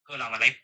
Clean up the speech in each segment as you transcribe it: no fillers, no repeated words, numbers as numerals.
போலாமா live?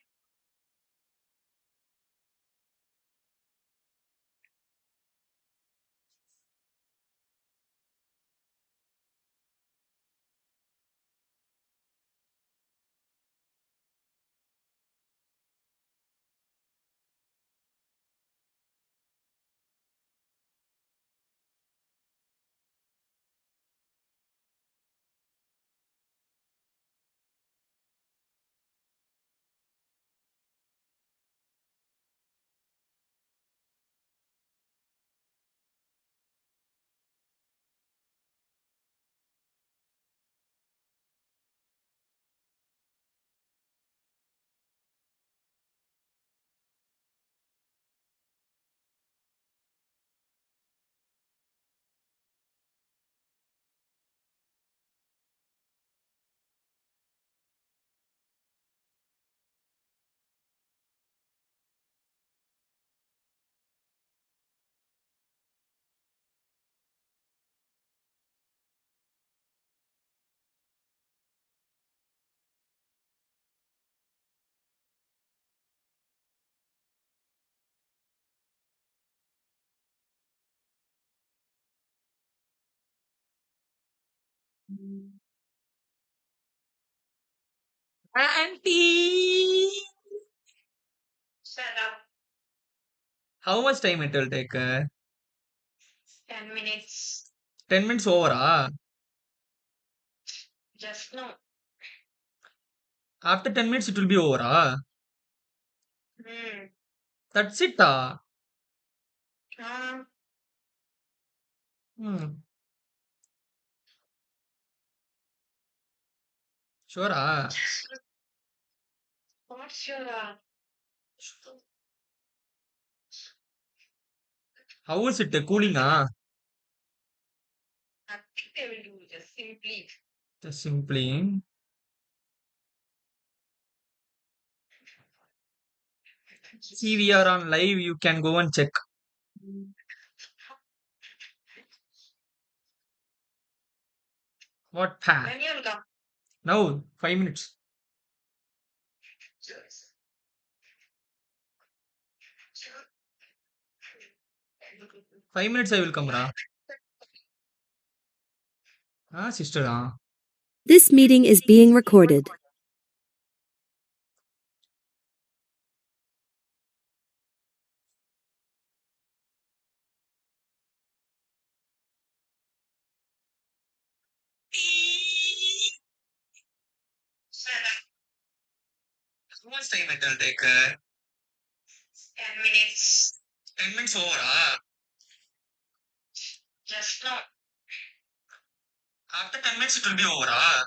Auntie! Shut up. How much time it will take? 10 minutes. 10 minutes over, Just no. After 10 minutes it will be over, Hmm. That's it, Uh, Hmm. Sure, what's your How is it cooling, nothing they will do, just simply. Just simply. See, we are on live. You can go and check. What? When you'll come. Now, 5 minutes. 5 minutes I will come, sister, This meeting is being recorded. How much time it will take? 10 minutes. 10 minutes over, Just no. After 10 minutes it will be over,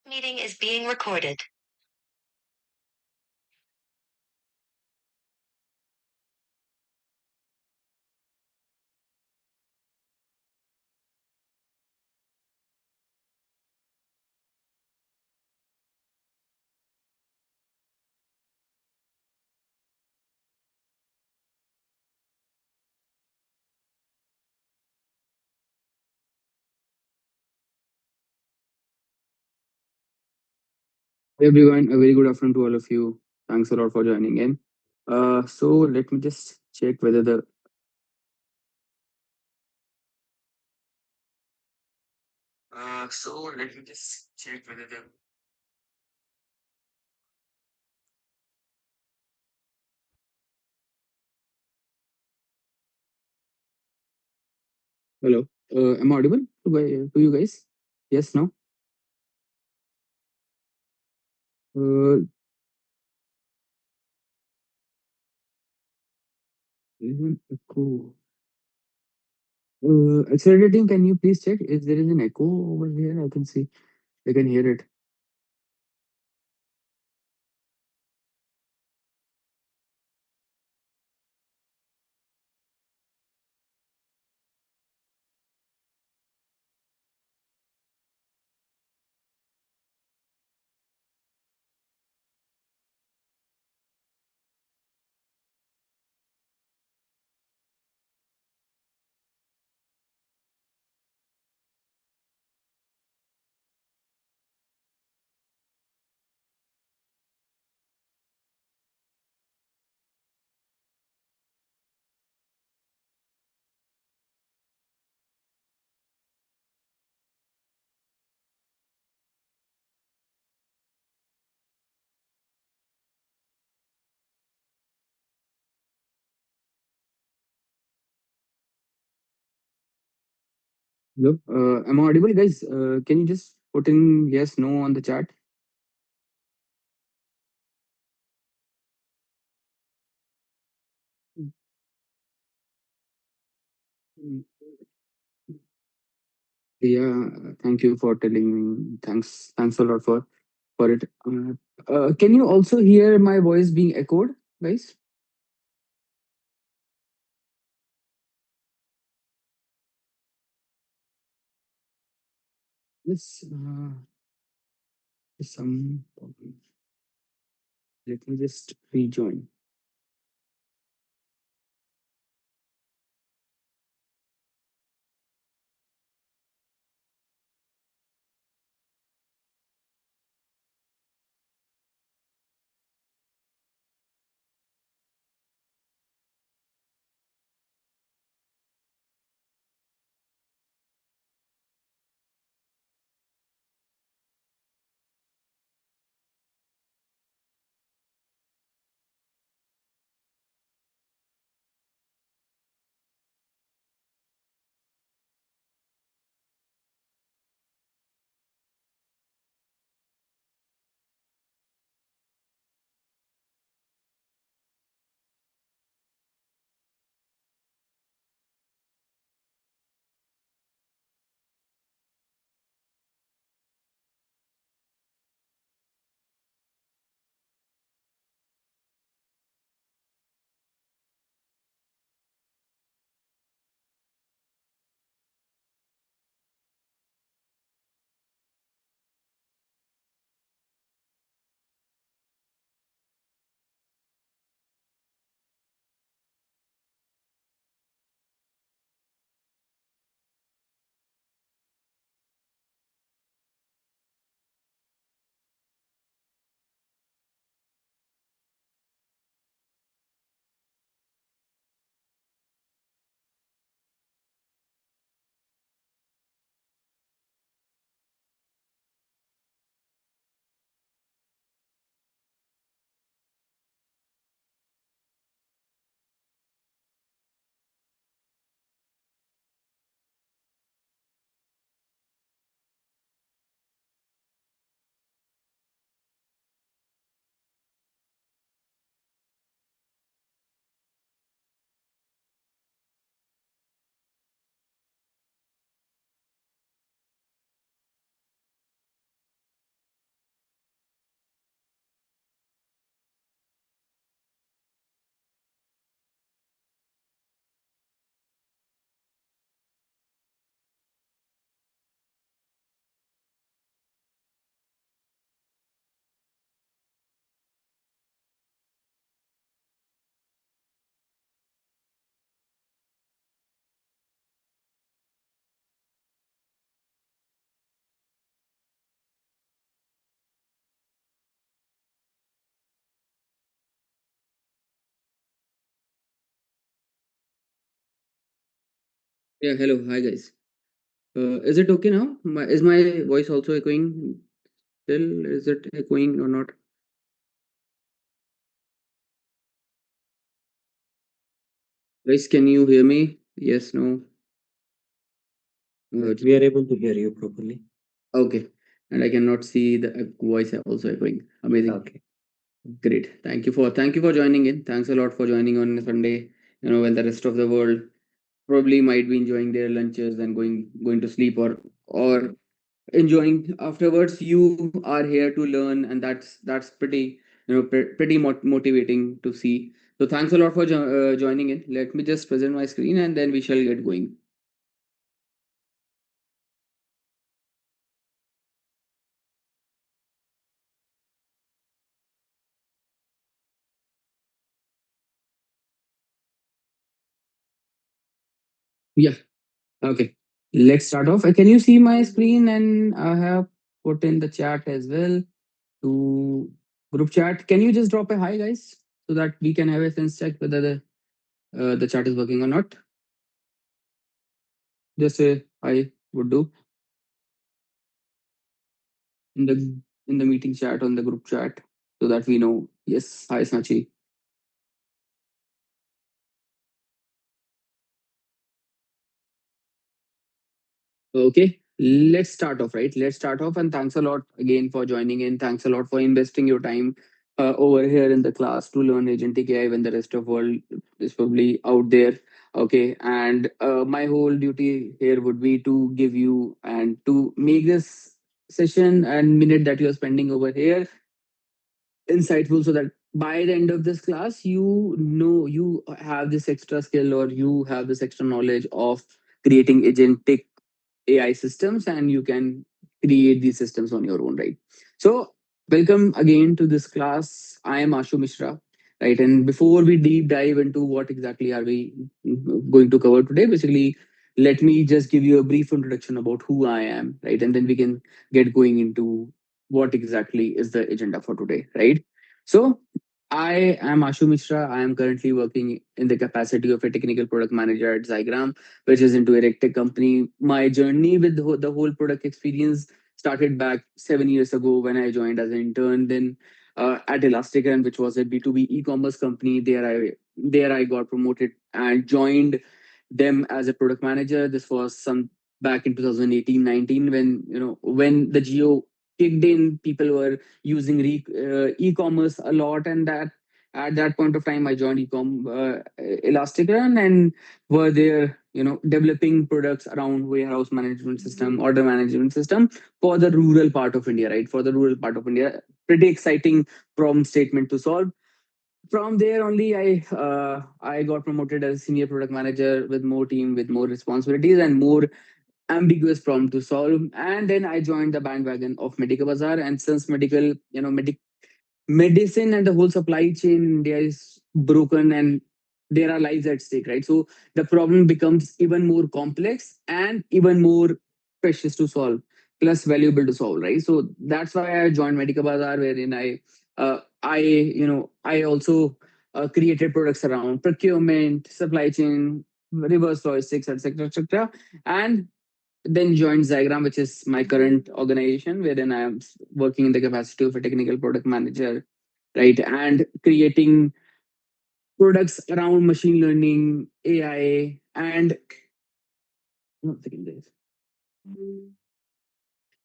Meeting is being recorded. Hey everyone, a very good afternoon to all of you. Thanks a lot for joining in. So let me just check whether the so let me just check whether the hello. Am I audible to you guys? Yes, no. Uh, there is an echo. Accelerating. Can you please check if there is an echo over here? I can see. I can hear it. Hello. Am I audible, guys? Can you just put in yes, no on the chat? Mm. Yeah. Thank you for telling me. Thanks a lot for it. Can you also hear my voice being echoed, guys? Yes, some problem. Let me just rejoin. Yeah, hello. Hi, guys. Is it okay now? Is my voice also echoing? Still, is it echoing or not? Guys, can you hear me? Yes, no. We are able to hear you properly. Okay. And I cannot see the voice also echoing. Amazing. Okay. Great. Thank you for joining in. Thanks a lot for joining on Sunday. When the rest of the world probably might be enjoying their lunches and going to sleep or enjoying afterwards. You are here to learn, and that's pretty pretty motivating to see. So thanks a lot for joining in. Let me just present my screen and then we shall get going. Yeah. Okay. Let's start off. Can you see my screen? And I have put in the chat as well to group chat. Can you just drop a hi, guys, so that we can have a sense check whether the chat is working or not? Just a hi would do in the meeting chat on the group chat so that we know. Yes, hi Sachi. Okay, let's start off, right? Let's start off, and thanks a lot again for joining in. Thanks a lot for investing your time over here in the class to learn agentic AI when the rest of world is probably out there. Okay, and my whole duty here would be to give you and to make this session and minute that you're spending over here insightful, so that by the end of this class you know you have this extra skill or you have this extra knowledge of creating agentic AI systems, and you can create these systems on your own, right? So, welcome again to this class. I am Ashu Mishra, right? And before we deep dive into what exactly are we going to cover today, basically, let me just give you a brief introduction about who I am, right? And then we can get going into what exactly is the agenda for today, right? So, I am Ashu Mishra. I am currently working in the capacity of a technical product manager at Zygram, which is into a RegTech company. My journey with the whole product experience started back 7 years ago when I joined as an intern. Then at Elasticon, which was a B2B e-commerce company, there I got promoted and joined them as a product manager. This was some back in 2018-19 when when the geo kicked in. People were using e-commerce a lot, and that at that point of time I joined Elasticon and were there, developing products around warehouse management system, order management system for the rural part of India, right? For the rural part of India, pretty exciting problem statement to solve. From there only, I got promoted as senior product manager with more team, with more responsibilities and more ambiguous problem to solve. And then I joined the bandwagon of Medical Bazaar, and since medicine and the whole supply chain in India is broken and there are lives at stake, right? So the problem becomes even more complex and even more precious to solve, plus valuable to solve, right? So that's why I joined Medica Bazaar, wherein I also created products around procurement, supply chain, reverse logistics, etc., etc., and then joined Zygram, which is my current organization, wherein I am working in the capacity of a technical product manager, right? And creating products around machine learning, AI, and one second, guys,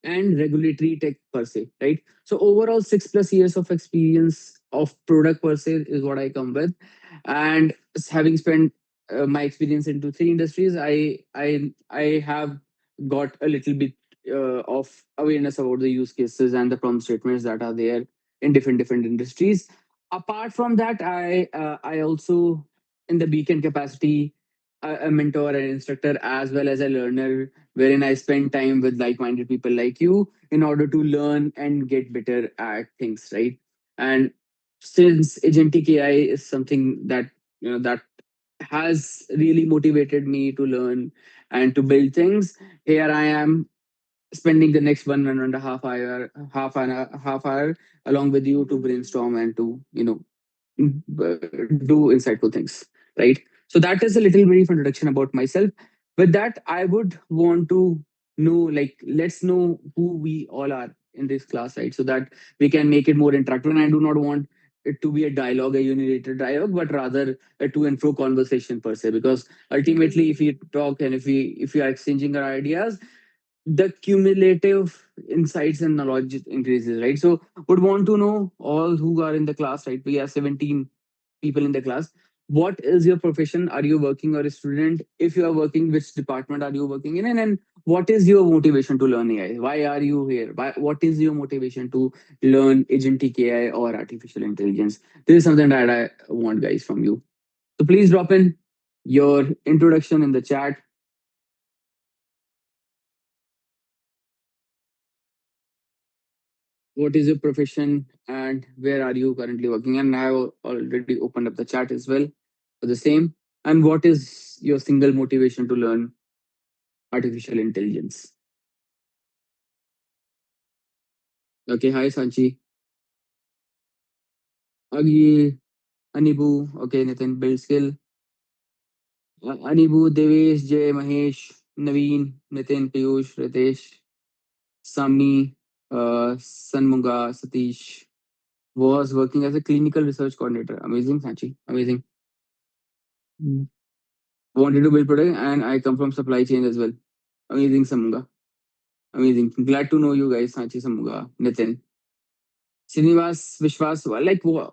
and regulatory tech per se, right? So overall, 6+ years of experience of product per se is what I come with, and having spent my experience into three industries, I have got a little bit of awareness about the use cases and the problem statements that are there in different industries. Apart from that, I also in the beacon capacity a mentor and instructor as well as a learner, wherein I spend time with like-minded people like you in order to learn and get better at things, right? And since agentic AI is something that that has really motivated me to learn and to build things, here I am spending the next 1.5 hour, half hour along with you to brainstorm and to do insightful things, right? So that is a little brief introduction about myself. With that, I would want to know, like, let's know who we all are in this class, right? So that we can make it more interactive. And I do not want it to be a dialogue, a unirated dialogue, but rather a to and fro conversation per se. Because ultimately, if we talk and if we are exchanging our ideas, the cumulative insights and knowledge increases, right? So would want to know all who are in the class, right? We have 17 people in the class. What is your profession? Are you working or a student? If you are working, which department are you working in? And then what is your motivation to learn AI? Why are you here? What is your motivation to learn agentic AI or artificial intelligence? This is something that I want, guys, from you. So please drop in your introduction in the chat. What is your profession and where are you currently working? And I have already opened up the chat as well for the same. And what is your single motivation to learn artificial intelligence? Okay, hi Sanchi. Agi, Anibu, okay, Nathan, build skill. Anibu, Devesh, Jay, Mahesh, Naveen, Nitin, Piyush, Ritesh, Samni, Sanmunga, Satish was working as a clinical research coordinator. Amazing, Sanchi. Amazing. Wanted to build product and I come from supply chain as well. Amazing, Samunga. Amazing. Glad to know you guys, Sanchi, Samunga, Nitin. Srinivas, Vishwas,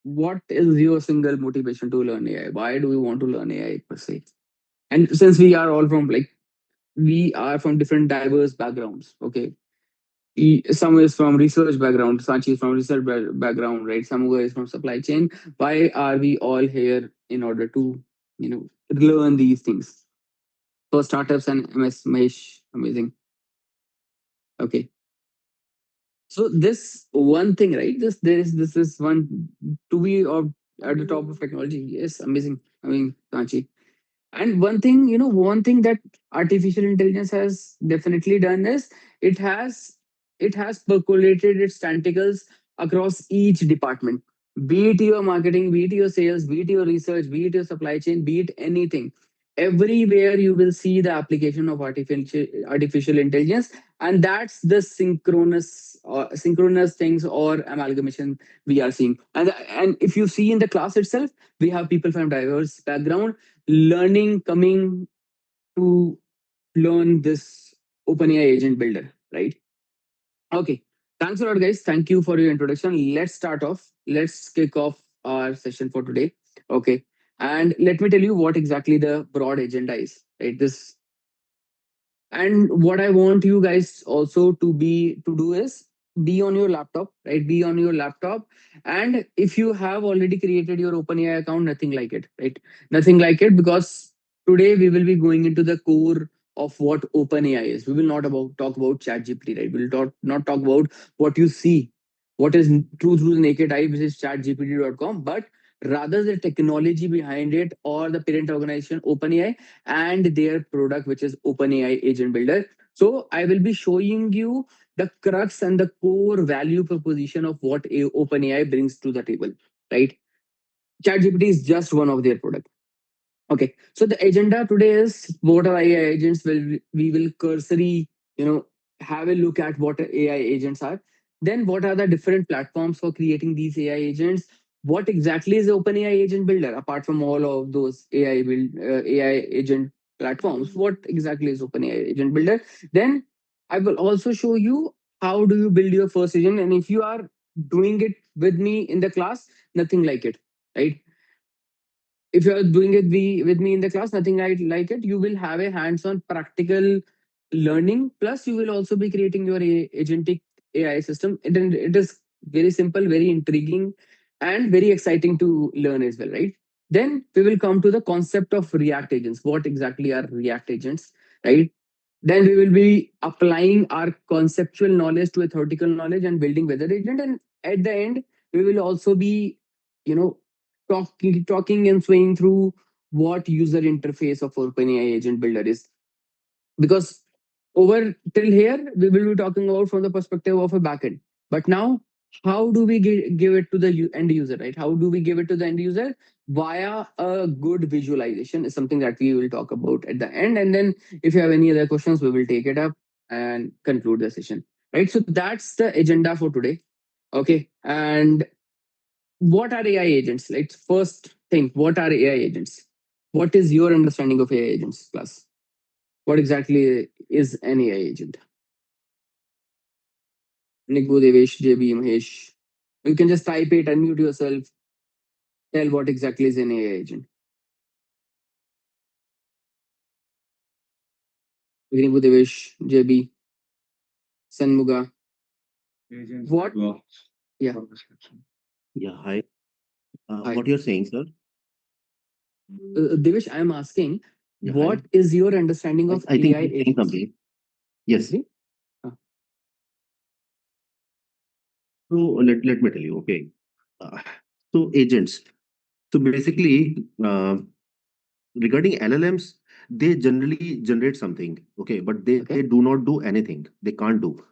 what is your single motivation to learn AI? Why do you want to learn AI per se? And since we are all from we are from different diverse backgrounds, okay? Some is from research background, Sanchi is from research background, right? Samuga is from supply chain. Why are we all here in order to, learn these things? For startups and MS Mesh, amazing. Okay. So this one thing, right? This is one to be at the top of technology. Yes, amazing. I mean, Kanchi. And one thing that artificial intelligence has definitely done is it has it has percolated its tentacles across each department. Be it your marketing, be it your sales, be it your research, be it your supply chain, be it anything. Everywhere you will see the application of artificial intelligence, and that's the synchronous things or amalgamation we are seeing. And if you see in the class itself, we have people from diverse background learning coming to learn this OpenAI agent builder, right? Okay. Thanks a lot, guys. Thank you for your introduction. Let's start off. Let's kick off our session for today. Okay. And let me tell you what exactly the broad agenda is, right? This and what I want you guys also to do is be on your laptop, right? Be on your laptop. And if you have already created your OpenAI account, nothing like it, right? Nothing like it, because today we will be going into the core of what OpenAI is. We will not talk about ChatGPT, right? We'll not talk about what you see, what is true through the naked eye, which is chatgpt.com, but rather the technology behind it, or the parent organization OpenAI and their product, which is OpenAI Agent Builder. So I will be showing you the crux and the core value proposition of what OpenAI brings to the table, right? ChatGPT is just one of their products. Okay, so the agenda today is what are AI agents. We will cursory, have a look at what AI agents are. Then what are the different platforms for creating these AI agents? What exactly is OpenAI Agent Builder apart from all of those AI agent platforms? What exactly is OpenAI Agent Builder? Then I will also show you how do you build your first agent, and if you are doing it with me in the class, nothing like it, right? If you are doing it with me in the class, nothing like it. You will have a hands-on practical learning. Plus, you will also be creating your agentic AI system. It is very simple, very intriguing, and very exciting to learn as well, right? Then we will come to the concept of React agents. What exactly are React agents, right? Then we will be applying our conceptual knowledge to a theoretical knowledge and building weather agent. And at the end, we will also be, you know, talking and swaying through what user interface of OpenAI agent builder is. Because over till here, we will be talking about from the perspective of a backend. But now how do we give it to the end user, right? How do we give it to the end user? Via a good visualization is something that we will talk about at the end. And then if you have any other questions, we will take it up and conclude the session, right? So that's the agenda for today. Okay. And what are AI agents? Let's first think, what are AI agents? What is your understanding of AI agents, class? What exactly is an AI agent? Niku, Devesh, JB, Mahesh. You can just type it, unmute yourself, tell what exactly is an AI agent. Niku, Devesh, JB, Sanmuga. What? Yeah. Yeah, hi. Hi. What you're saying, sir? Devesh, I am asking, Yeah, what hi. is your understanding of I think AI you're saying agents? something. Yes. Agree? So let me tell you. Okay. Uh, so agents. So basically, regarding LLMs, they generally generate something. Okay, but they Okay. do not do anything. They can't do.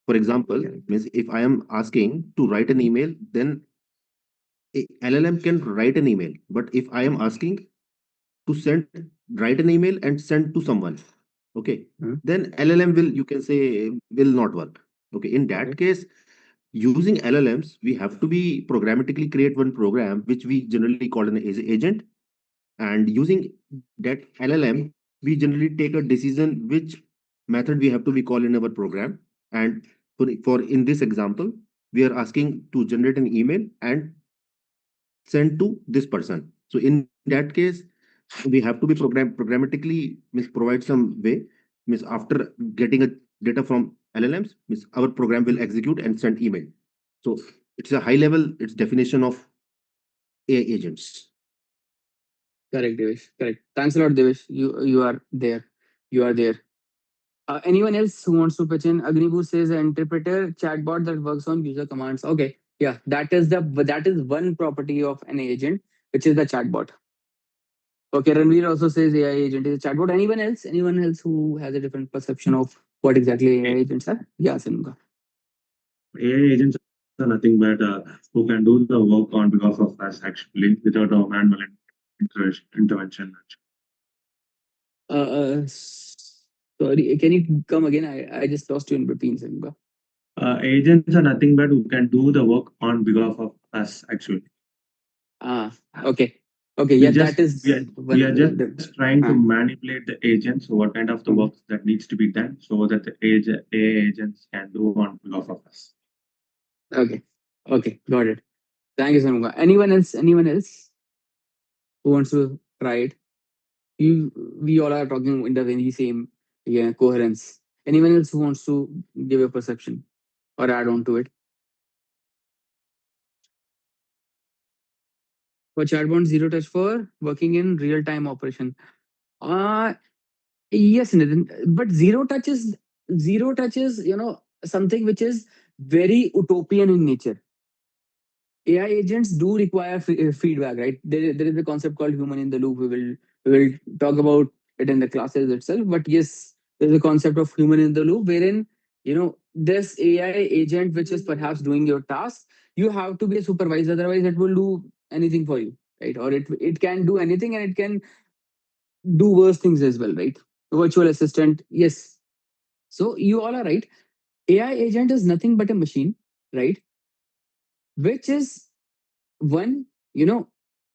For example, Correct. means if I am asking to write an email, then LLM can write an email. But if I am asking to write an email and send to someone, okay, Hmm. then LLM will, you can say, will not work. Okay, in that Okay. case, using LLMs, we have to be programmatically create one program which we generally call an agent, and using that LLM, we generally take a decision which method we have to be call in our program. And for in this example, we are asking to generate an email and send to this person. So in that case, we have to be programmatically means provide some way, means after getting a data from LLMs, means our program will execute and send email. So it's a high level, it's definition of AI agents. Correct, Devesh. Correct. Thanks a lot, Devesh. You are there. You are there. Anyone else who wants to pitch in? Agnibu says an interpreter chatbot that works on user commands. Okay, yeah, that is one property of an agent, which is the chatbot. Okay, Ranveer also says AI agent is a chatbot. Anyone else? Anyone else who has a different perception of what exactly AI agents are? Yeah, Simga. AI agents are nothing but who can do the work on behalf of us actually without a manual intervention. Sorry, can you come again? I just lost you in between, Simga. Agents are nothing but who can do the work on behalf of us actually. Ah, okay. Okay, We yeah, just that is we one are of just trying to ah, manipulate the agents. So what kind of the mhm. work that needs to be done so that the AI agents can do on behalf of us. Okay. Okay, got it. Thank you, Simga. Anyone else? Anyone else who wants to try it? You, we all are talking in the very same, yeah, coherence. Anyone else who wants to give a perception or add on to it? For chatbot, zero touch for working in real time operation. Uh yes, Nitin. But zero touch is, something which is very utopian in nature. AI agents do require feedback, right? There is a concept called human in the loop. We will talk about it in the classes itself. But yes, there's a concept of human in the loop wherein this AI agent which is perhaps doing your task, you have to be a supervisor, otherwise it will do anything for you, right? Or it can do anything and it can do worse things as well, right? Virtual assistant, yes. So you all are right. AI agent is nothing but a machine, right? Which is one,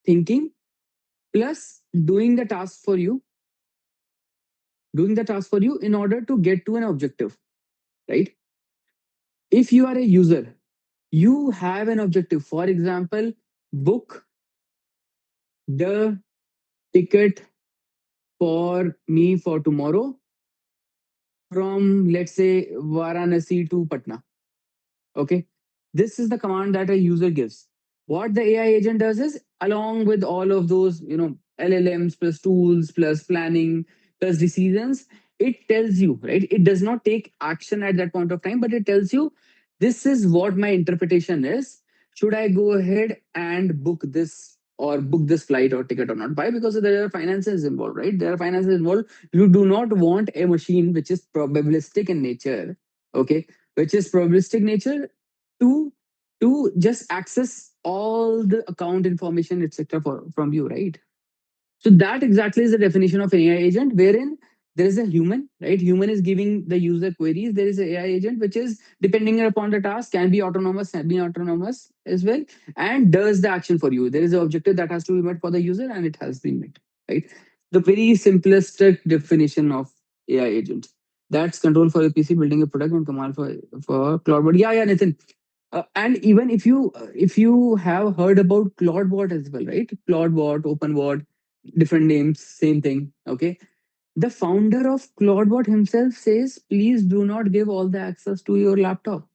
thinking plus doing the task for you in order to get to an objective, right? If you are a user, you have an objective. For example, book the ticket for me for tomorrow from, let's say, Varanasi to Patna. Okay. This is the command that a user gives. What the AI agent does is, along with all of those, LLMs plus tools plus planning plus decisions, it tells you, right? It does not take action at that point of time, but it tells you, this is what my interpretation is. Should I go ahead and book this or book this flight or ticket or not? Why? Because there are finances involved, right? There are finances involved. You do not want a machine which is probabilistic in nature, okay? Which is probabilistic nature to to just access all the account information, etc., from you, right? So that exactly is the definition of an AI agent, wherein there is a human, right? Human is giving the user queries. There is an AI agent, which is depending upon the task, can be autonomous, semi-autonomous as well, and does the action for you. There is an objective that has to be met for the user, and it has been met, right? The very simplistic definition of AI agent. That's control for a PC, building a product, and command for cloud. But yeah, Nathan. And even if you have heard about CloudBot as well, right? CloudBot, OpenBot, different names, same thing. Okay. The founder of CloudBot himself says, please do not give all the access to your laptop.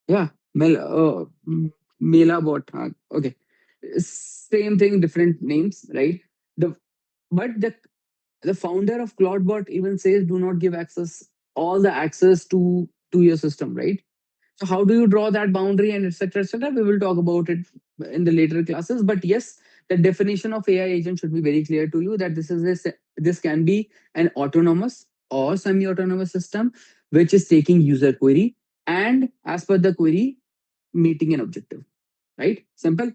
Yeah. MelaBot. Okay. Same thing, different names, right? The but the founder of CloudBot even says, do not give access all the access to your system, right? So how do you draw that boundary and etc. etc. We will talk about it in the later classes. But yes, the definition of AI agent should be very clear to you that this can be an autonomous or semi-autonomous system which is taking user query and as per the query meeting an objective. Right? Simple.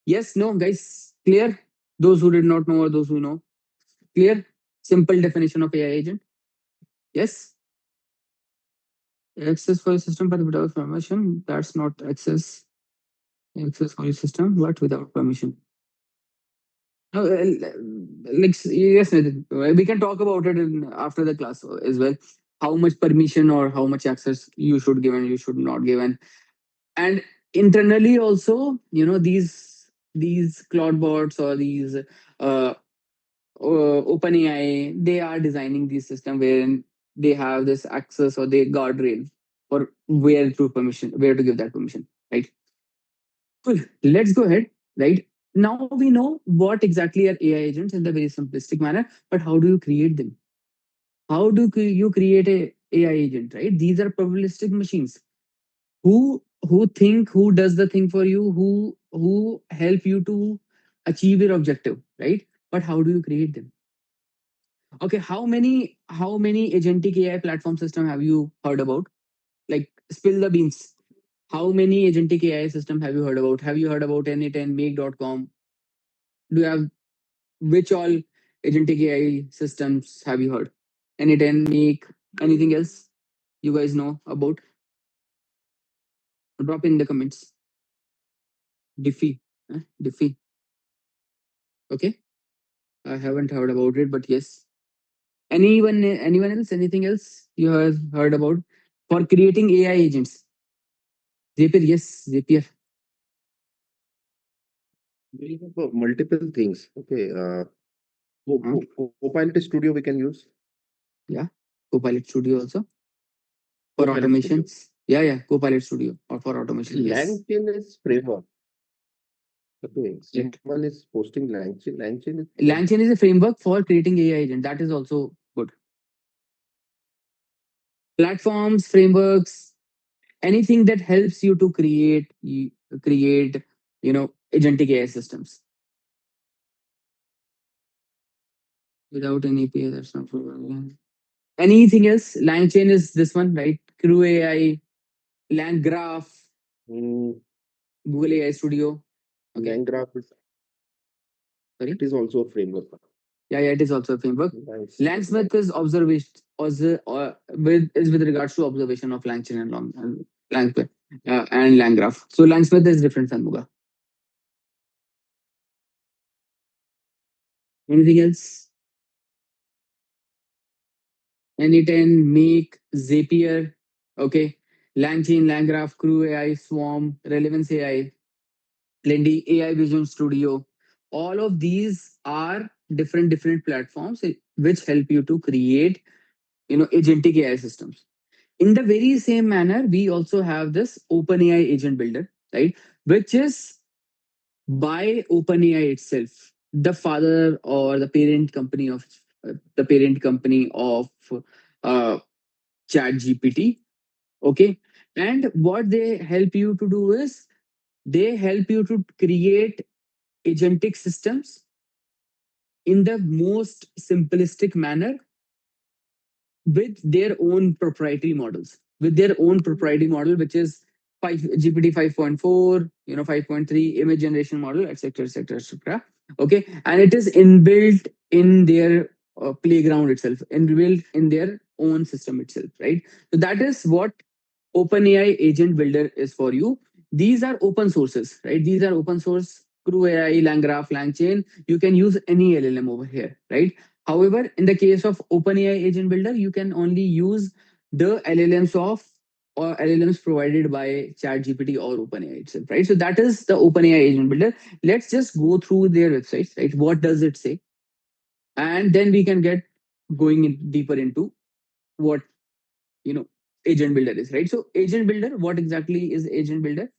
Yes, no, guys, clear. Those who did not know or those who know, clear. Simple definition of AI agent. Yes. Access for a system but without permission. That's not access for your system, but without permission. No, like yes, Nitin, we can talk about it after the class as well. How much permission or how much access you should give and you should not give, and internally also, these cloud bots or these OpenAI, they are designing these system wherein they have this access or they guardrail for where to give that permission, right? Cool. Let's go ahead. Right now, we know what exactly are AI agents in the very simplistic manner, but how do you create them? How do you create a AI agent? Right? These are probabilistic machines who does the thing for you, who help you to achieve your objective, right? But how do you create them? Okay, how many agentic AI platform system have you heard about? Like, spill the beans. How many agentic AI system have you heard about? Have you heard about Any10, Make.com? Do you have which all agentic AI systems have you heard? Any10, Make, anything else you guys know about? Drop in the comments. Diffie, Diffie. Okay, I haven't heard about it, but yes. Anyone else? Anything else you have heard about for creating AI agents? Zapier, yes, Zapier. We have multiple things. Okay. Huh? Copilot Studio we can use. Yeah, Copilot Studio also for Copilot Studio. automations. Yeah, Copilot Studio or for automation. Yes. LangChain is framework. Okay. Right. Someone is posting LangChain. LangChain is LangChain is a framework for creating AI agent. That is also good. Platforms, frameworks, anything that helps you to create, agentic AI systems without an API. That's not problem. Anything else? LangChain is this one, right? Crew AI, LangGraph, mm, Google AI Studio. Okay, LangGraph. sorry. It is also a framework. Yeah, it is also a framework. Nice. Langsmith is observation, with regards to observation of LangChain and Langsmith and LangGraph. So Langsmith is different than Muga. Anything else? Any10, Make, Zapier, okay, LangChain, LangGraph, Crew AI, Swarm, Relevance AI, Plenty, AI Vision Studio. All of these are different platforms which help you to create, agentic AI systems. In the very same manner, we also have this OpenAI agent builder, right? Which is by OpenAI itself, the father or the parent company of uh, ChatGPT. Okay, and what they help you to do is they help you to create agentic systems in the most simplistic manner with their own proprietary models, which is 5 GPT 5.4, 5.3 image generation model, etc., etc., etc. Okay, and it is inbuilt in their playground itself, inbuilt in their own system itself, right? So that is what OpenAI Agent Builder is for you. These are open sources, right? These are open source. Crew AI, LangGraph, LangChain. You can use any LLM over here, right? However, in the case of OpenAI Agent Builder, you can only use the LLMs of or LLMs provided by ChatGPT or OpenAI itself, right? So that is the OpenAI Agent Builder. Let's just go through their websites, right? What does it say? And then we can get going deeper into what you know agent builder is, right? So agent builder, what exactly is agent builder?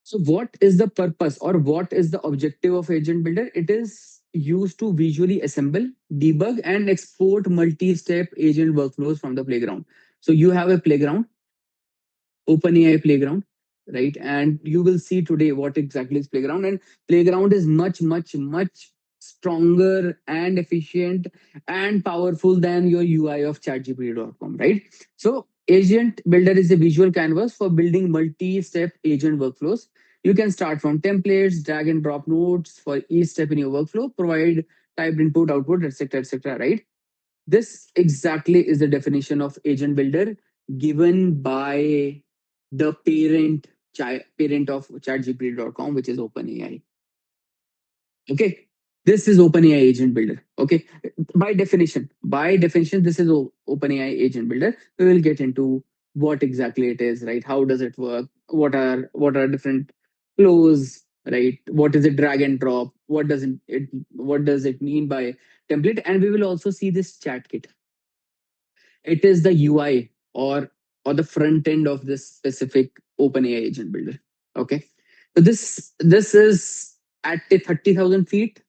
So what is the purpose or what is the objective of agent builder? It is used to visually assemble, debug and export multi-step agent workflows from the playground. So you have a playground, OpenAI playground, right? And you will see today what exactly is playground. And playground is much, much, much stronger and efficient and powerful than your UI of chatgpt.com, right? So agent builder is a visual canvas for building multi-step agent workflows. You can start from templates, drag and drop nodes for each step in your workflow, provide typed input, output, etc., etc., right? This exactly is the definition of agent builder given by the parent of chatgpt.com, which is OpenAI. Okay. This is OpenAI agent builder. Okay. By definition, this is OpenAI agent builder. We will get into what exactly it is, right? How does it work? What are different flows, right? What is it drag and drop? What does it mean by template? And we will also see this chat kit. It is the UI or the front end of this specific OpenAI agent builder. Okay. So this is at the 30,000 feet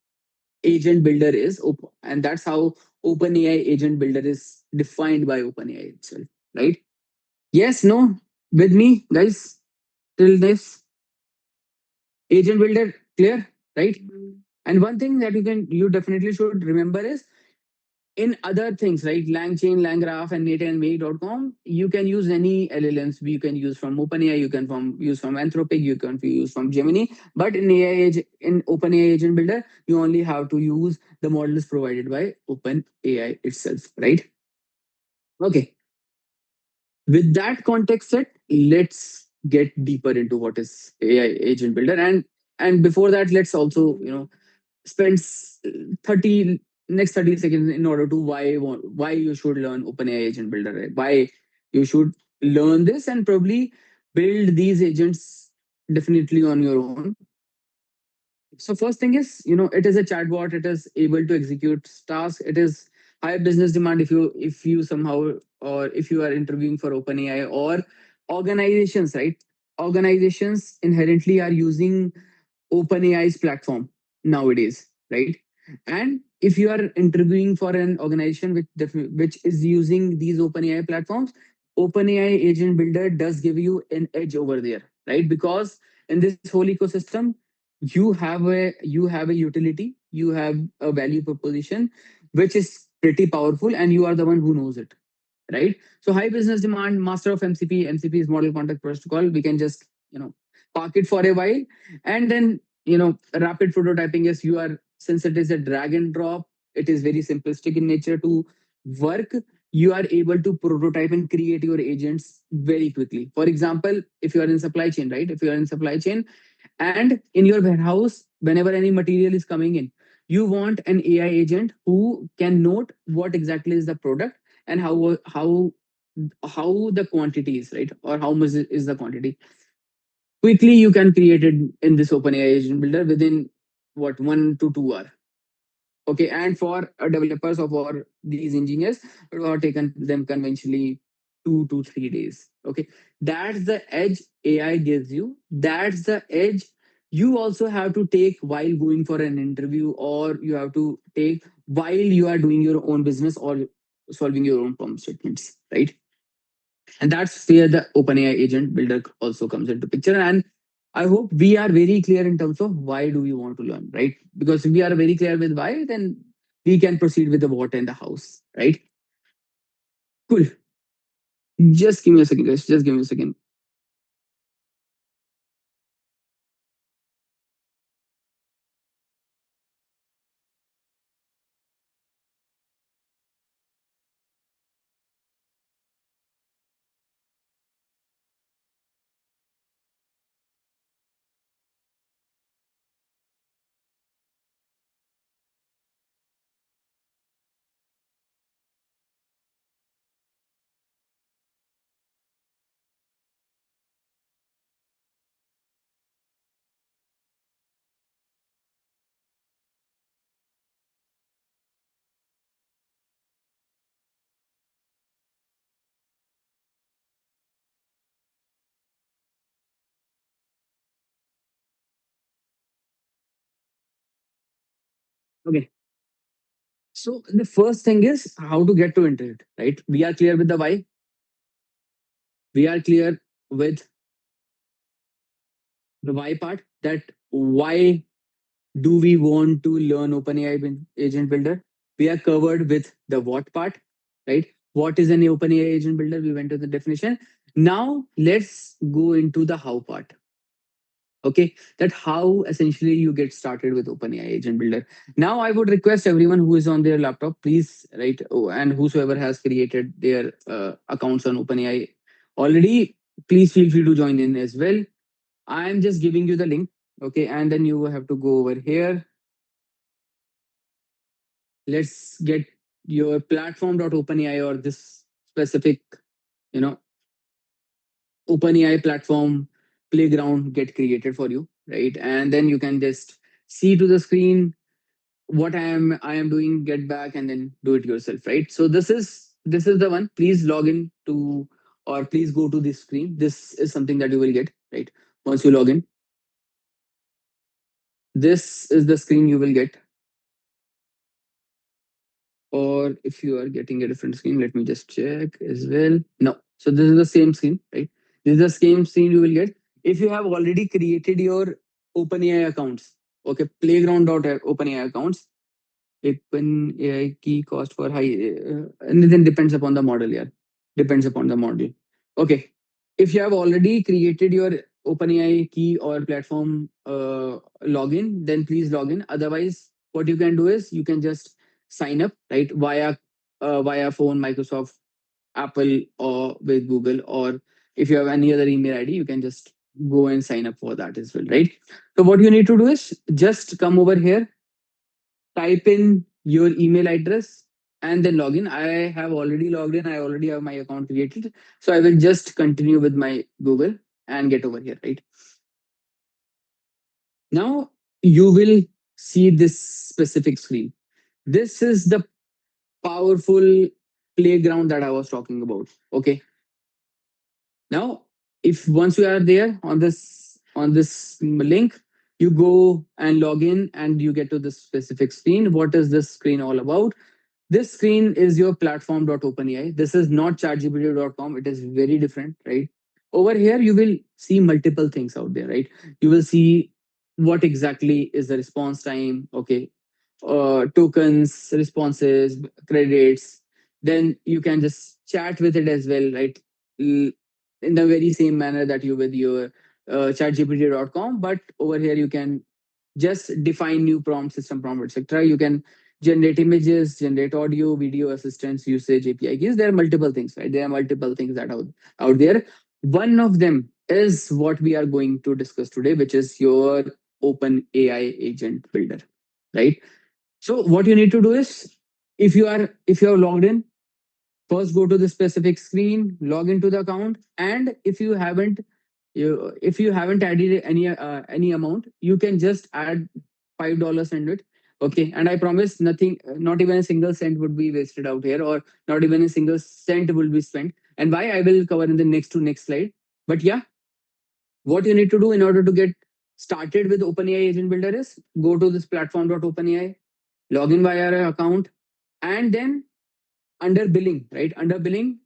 agent builder is open, and that's how OpenAI agent builder is defined by OpenAI itself, right? Yes, no, with me, guys, till this agent builder clear, right? And one thing that you definitely should remember is in other things, right? LangChain, LangGraph, and nateandmake.com, you can use any LLMs. You can use from OpenAI, you can use from Anthropic, you can use from Gemini. But in OpenAI Agent Builder, you only have to use the models provided by OpenAI itself, right? Okay. With that context set, let's get deeper into what is AI Agent Builder. And before that, let's also, spends 30 next 30 seconds in order to why you should learn OpenAI agent builder, right? Why you should learn this and probably build these agents definitely on your own. So first thing is, it is a chatbot. It is able to execute tasks. It is high business demand if you somehow, or if you are interviewing for OpenAI or organizations, right? Organizations inherently are using OpenAI's platform nowadays, right? And if you are interviewing for an organization which is using these OpenAI platforms, OpenAI Agent Builder does give you an edge over there, right? Because in this whole ecosystem, you have a utility, you have a value proposition, which is pretty powerful, and you are the one who knows it, right? So high business demand, master of MCP. MCP is model context protocol. We can just park it for a while, and then rapid prototyping is you are since it is a drag and drop, it is very simplistic in nature to work. You are able to prototype and create your agents very quickly. For example, if you are in supply chain, right? If you are in supply chain and in your warehouse, whenever any material is coming in, you want an AI agent who can note what exactly is the product and how the quantity is, right? Or how much is the quantity. Quickly, you can create it in this OpenAI agent builder within what 1 to 2 hours. Okay, and for developers or for these engineers, it will have taken them conventionally 2 to 3 days. Okay, that's the edge AI gives you. That's the edge you also have to take while going for an interview, or you have to take while you are doing your own business or solving your own problem statements, right? And that's where the OpenAI agent builder also comes into picture. And I hope we are very clear in terms of why do we want to learn, right? Because if we are very clear with why, then we can proceed with the what and the house, right? Cool. Just give me a second, guys. Just give me a second. Okay. So the first thing is how to get to internet, right? We are clear with the why. We are clear with the why part, that why do we want to learn OpenAI agent builder? We are covered with the what part, right? What is an OpenAI agent builder? We went to the definition. Now let's go into the how part. Okay, that how essentially you get started with OpenAI agent builder. Now I would request everyone who is on their laptop, please, right, and whosoever has created their accounts on OpenAI already, please feel free to join in as well. I am just giving you the link, okay, and then you have to go over here. Let's get your platform.openai or this specific, you know, OpenAI platform playground get created for you, right? And then you can just see to the screen what I am doing, get back, and then do it yourself, right? So this is the one. Please log in to, or please go to this screen. This is something that you will get, right? Once you log in, this is the screen you will get. Or if you are getting a different screen, let me just check as well. No, so this is the same screen, right? This is the same screen you will get if you have already created your OpenAI accounts. Okay, playground.openai accounts. OpenAI key cost for high, and then depends upon the model. Yeah, depends upon the model. Okay, if you have already created your OpenAI key or platform login, then please log in. Otherwise, what you can do is you can just sign up, right, via phone, Microsoft, Apple, or with Google, or if you have any other email ID, you can just go and sign up for that as well, right? So what you need to do is just come over here, type in your email address, and then log in. I have already logged in. I already have my account created. So I will just continue with my Google and get over here, right? Now you will see this specific screen. This is the powerful playground that I was talking about. Okay. Now, if once you are there on this link, you go and log in and you get to this specific screen. What is this screen all about? This screen is your platform.openai. This is not chatgpt.com. It is very different, right? Over here, you will see multiple things out there, right? You will see what exactly is the response time, okay, tokens, responses, credits. Then you can just chat with it as well, right? In the very same manner that you with your chatgpt.com. But over here, you can just define new prompts, system prompt, etc. You can generate images, generate audio, video assistance, usage, API keys. There are multiple things, right? There are multiple things that are out there. One of them is what we are going to discuss today, which is your Open AI agent builder, right? So what you need to do is, if you are logged in, first go to the specific screen, log into the account, and if you haven't added any amount, you can just add $5 in it. Okay, and I promise nothing, not even a single cent would be wasted out here, or not even a single cent will be spent. And why, I will cover in the next slide. But yeah, what you need to do in order to get started with OpenAI Agent Builder is go to this platform.openai, log in via your account, and then under billing, right? Under billing,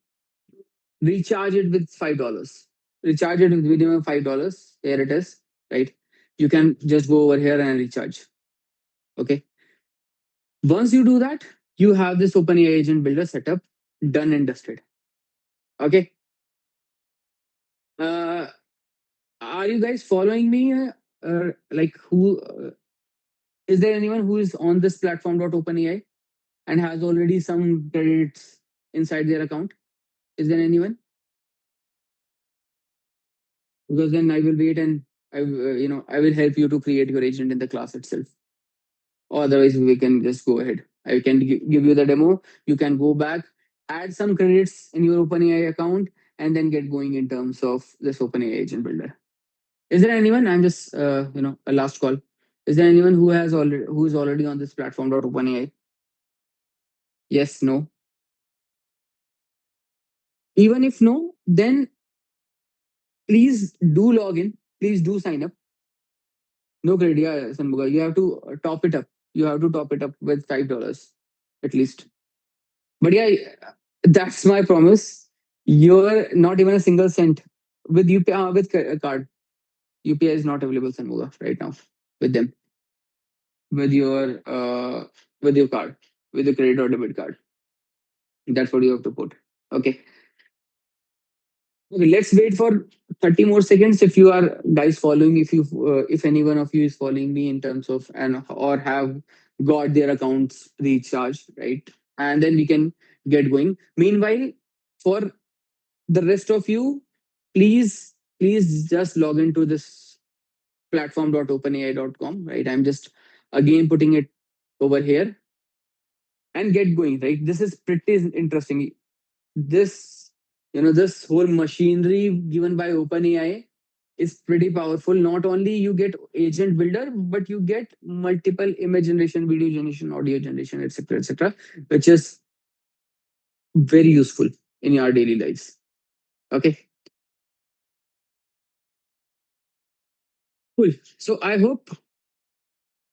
recharge it with $5. Recharge it with minimum $5. Here it is, right? You can just go over here and recharge. Okay. Once you do that, you have this OpenAI agent builder setup done and dusted. Okay. Uh, are you guys following me? Like, who is there anyone who is on this platform .openai and has already some credits inside their account? Is there anyone? Because then I will wait and I will help you to create your agent in the class itself. Or otherwise, we can just go ahead. I can give you the demo. You can go back, add some credits in your OpenAI account, and then get going in terms of this OpenAI agent builder. Is there anyone? I'm just a last call. Is there anyone who is already on this platform .openai? Yes, no. Even if no, then please do log in. Please do sign up. No credit, yeah, Sanmuga. You have to top it up. You have to top it up with $5 at least. But yeah, that's my promise. You're not even a single cent with UPI with card. UPI is not available, Sanmuga, right now with them with your card with your credit or debit card. That's what you have to put. Okay. Okay, let's wait for 30 more seconds if you are guys following, if any one of you is following me in terms of and or have got their accounts recharged, right? And then we can get going. Meanwhile, for the rest of you, please just log into this platform.openai.com, right? I'm just again putting it over here and get going, right? This is pretty interesting. This whole machinery given by OpenAI is pretty powerful. Not only you get agent builder, but you get multiple image generation, video generation, audio generation, etc., which is very useful in your daily lives. Okay, cool. So I hope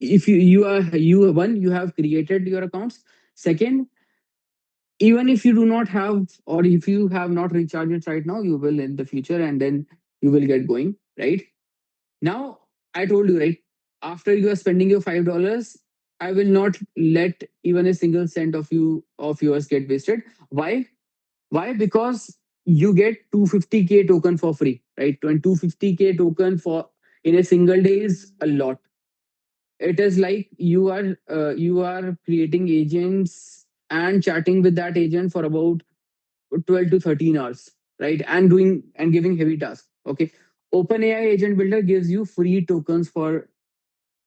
if you have created your accounts. Second, even if you do not have, or if you have not recharged it right now, you will in the future, and then you will get going, right? Now, I told you, right? After you are spending your $5, I will not let even a single cent of yours get wasted. Why? Why? Because you get 250K token for free, right? And 250K token for in a single day is a lot. It is like you are creating agents and chatting with that agent for about 12 to 13 hours, right? And doing and giving heavy tasks. Okay. OpenAI agent builder gives you free tokens for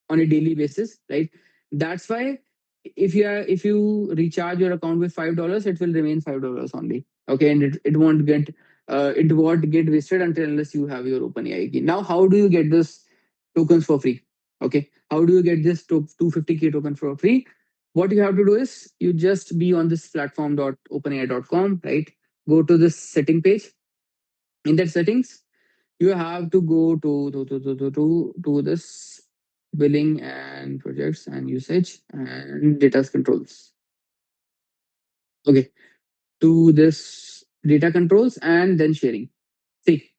on a daily basis, right? That's why if you recharge your account with $5, it will remain $5 only. Okay, and it won't get wasted until unless you have your OpenAI key. Now, how do you get this tokens for free? Okay, how do you get this 250K token for free? What you have to do is you just be on this platform.openai.com, right? Go to this setting page. In that settings, you have to go to this billing and projects and usage and data controls. Okay, to this data controls and then sharing. See,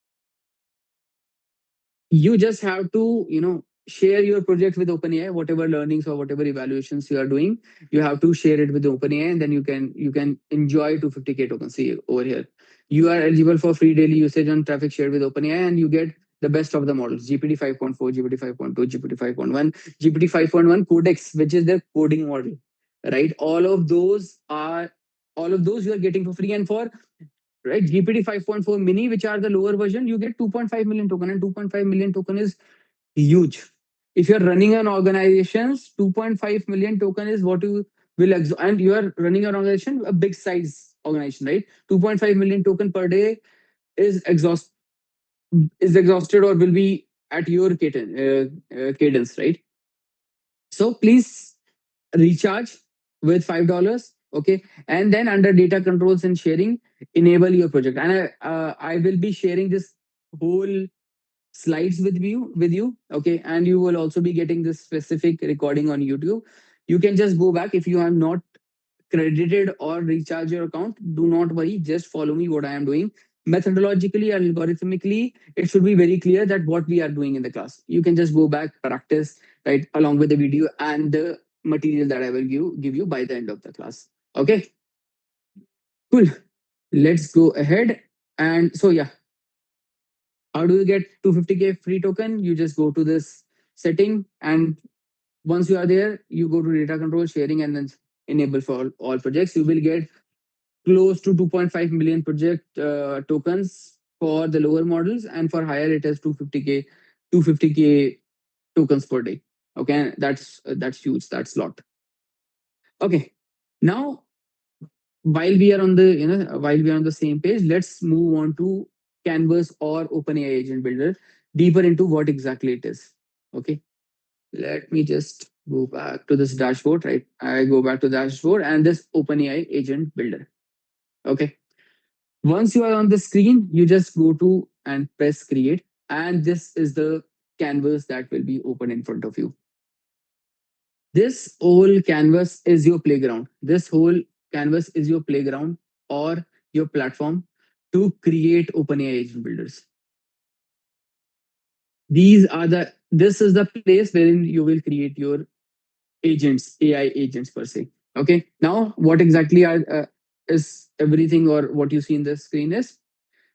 you just have to share your project with OpenAI, whatever learnings or whatever evaluations you are doing. You have to share it with OpenAI, and then you can enjoy 250K tokens. See over here, you are eligible for free daily usage on traffic shared with OpenAI, and you get the best of the models: GPT 5.4, GPT 5.2, GPT 5.1, GPT 5.1 Codex, which is the coding model, right? All of those you are getting for free. And for right GPT 5.4 mini, which are the lower version, you get 2.5 million token, and 2.5 million token is huge. If you're running an organization, 2.5 million token is what you will and you are running an organization, a big size organization, right? 2.5 million token per day is exhausted or will be at your cadence, right? So please recharge with $5. Okay, and then under data controls and sharing, enable your project. And I will be sharing this whole slides with you. Okay, and you will also be getting this specific recording on YouTube. You can just go back if you have not credited or recharge your account. Do not worry, just follow me what I am doing. Methodologically, algorithmically, it should be very clear that what we are doing in the class. You can just go back, practice, right, along with the video and the material that I will give you by the end of the class. Okay, cool. Let's go ahead. And so yeah, How do you get 250K free token? You just go to this setting, and once you are there, you go to data control sharing and then enable for all projects. You will get close to 2.5 million project tokens for the lower models, and for higher it is 250K tokens per day. Okay, that's huge. That's a lot. Okay, now while we are on the while we are on the same page, let's move on to Canvas or OpenAI Agent Builder, deeper into what exactly it is. Okay, let me just go back to this dashboard. Right, I go back to the dashboard and this OpenAI Agent Builder. Okay, once you are on the screen, you just go to and press create, and this is the canvas that will be open in front of you. This whole canvas is your playground. This whole canvas is your playground or your platform to create OpenAI agent builders. This is the place wherein you will create your agents, AI agents per se. Okay. Now, what exactly is everything or what you see in the screen is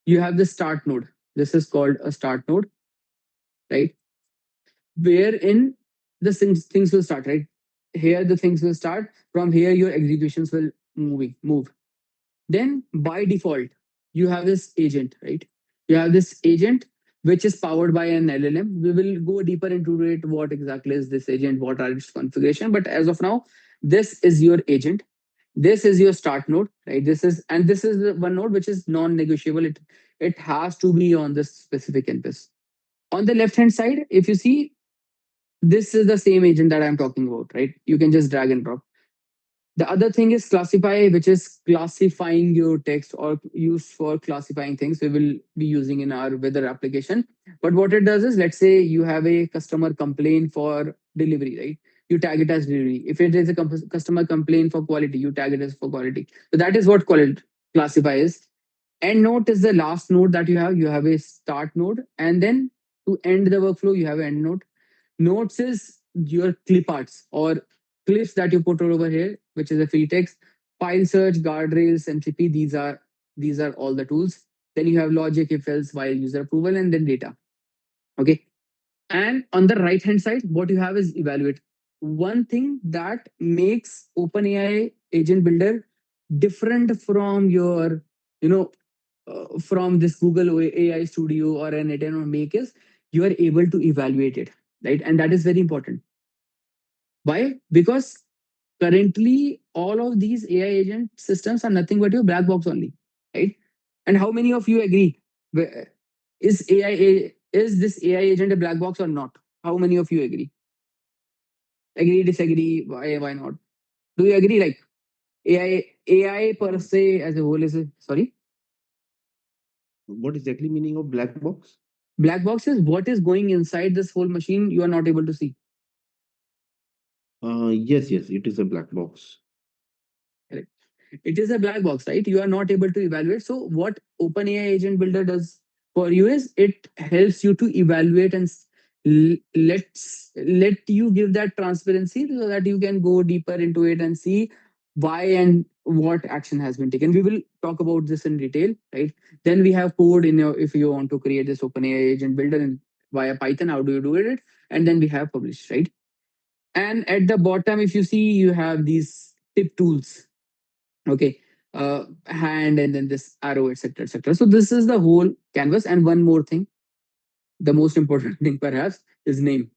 you have the start node. This is called a start node, right? Wherein the things will start, right? Here the things will start. From here, your executions will move. Then by default, you have this agent, right? You have this agent which is powered by an LLM. We will go deeper into it. What exactly is this agent? What are its configuration? But as of now, this is your agent. This is your start node, right? This is the one node which is non-negotiable. It has to be on this specific canvas. On the left hand side, if you see, this is the same agent that I'm talking about, right? You can just drag and drop. The other thing is classify, which is classifying your text or used for classifying things. We will be using in our weather application. But what it does is, let's say you have a customer complaint for delivery, right? You tag it as delivery. If it is a customer complaint for quality, you tag it as for quality. So that is what quality classify is. End note is the last node that you have. You have a start node, and then to end the workflow, you have an end node. Notes is your clip arts or clips that you put over here, which is a free text. File search, guardrails, MCP. These are all the tools. Then you have logic, if else, while user approval, and then data. Okay. And on the right hand side, what you have is evaluate. One thing that makes OpenAI Agent Builder different from your, you know, from this Google AI Studio or an Eden or Make is you are able to evaluate it, right? And that is very important. Why? Because currently all of these AI agent systems are nothing but your black box only, right? And how many of you agree? Is is this AI agent a black box or not? How many of you agree? Agree, disagree? Why not? Do you agree? Like AI per se as a whole is sorry. What exactly meaning of black box? Black box is what is going inside this whole machine you are not able to see. Yes, yes, it is a black box. Correct. It is a black box, right? You are not able to evaluate. So what OpenAI Agent Builder does for you is it helps you to evaluate and let you give that transparency so that you can go deeper into it and see why and what action has been taken. We will talk about this in detail, right? Then we have code in your if you want to create this OpenAI Agent Builder in via Python, how do you do it? And then we have published, right? And at the bottom, if you see, you have these tip tools. Okay. Hand and then this arrow, etc., etc. So this is the whole canvas. And one more thing, the most important thing perhaps is name.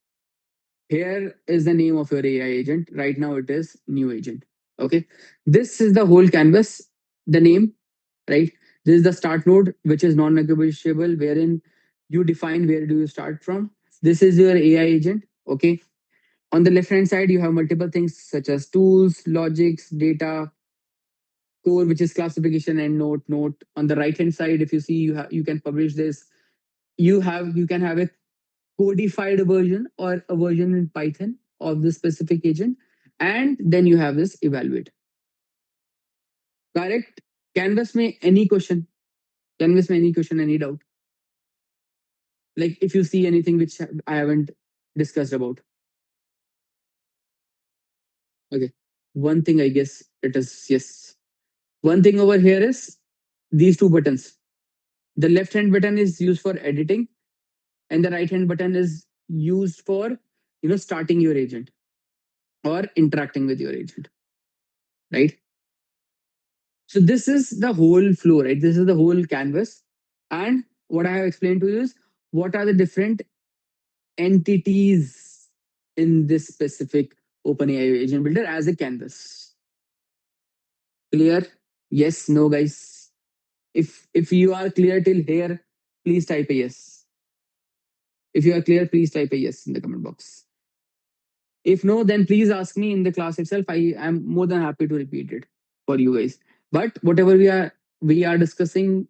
Here is the name of your AI agent. Right now it is new agent. Okay. This is the whole canvas, the name, right? This is the start node, which is non-negotiable, wherein you define where do you start from. This is your AI agent. Okay. On the left hand side, you have multiple things such as tools, logics, data, core, which is classification, and note. On the right hand side, if you see, you can publish this. You can have a codified version or a version in Python of the specific agent, and then you have this evaluate. Correct. Canvas may any question. Canvas may any question, any doubt. Like if you see anything which I haven't discussed about. Okay. One thing I guess it is yes. One thing over here is these two buttons. The left hand button is used for editing, and the right hand button is used for starting your agent or interacting with your agent, right? So this is the whole flow, right? This is the whole canvas. And what I have explained to you is what are the different entities in this specific OpenAI agent builder as a canvas. Clear? Yes, no, guys. If you are clear till here, please type a yes. If you are clear, please type a yes in the comment box. If no, then please ask me in the class itself. I am more than happy to repeat it for you guys. But whatever we are discussing,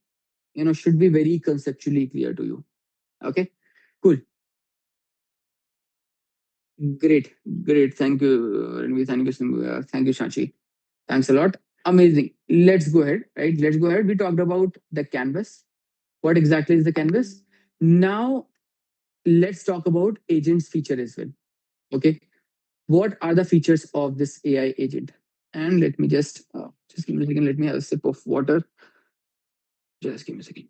should be very conceptually clear to you. Okay, cool, great, great. Thank you, Ranveer. Thank you, thank you, Shachi. Thanks a lot. Amazing. Let's go ahead. Right, let's go ahead. We talked about the canvas. What exactly is the canvas? Now let's talk about agents feature as well. Okay, what are the features of this AI agent? And let me just give me a second. Let me have a sip of water. Just give me a second.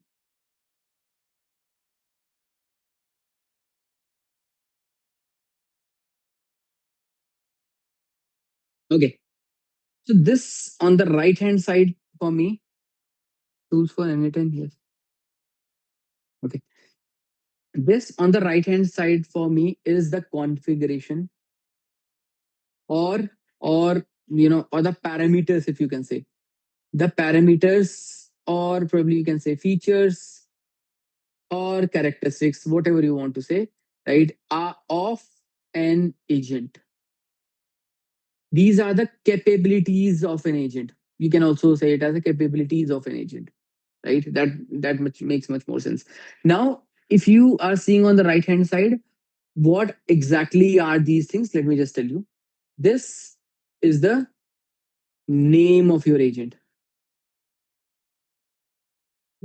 Okay. So this on the right hand side for me, tools for anytime. Yes. Okay. This on the right hand side for me is the configuration or or the parameters, if you can say. The parameters, or probably you can say features or characteristics, whatever you want to say, right, are of an agent. These are the capabilities of an agent. You can also say it as the capabilities of an agent, right? That makes much more sense. Now, if you are seeing on the right hand side, what exactly are these things? Let me just tell you. This is the name of your agent.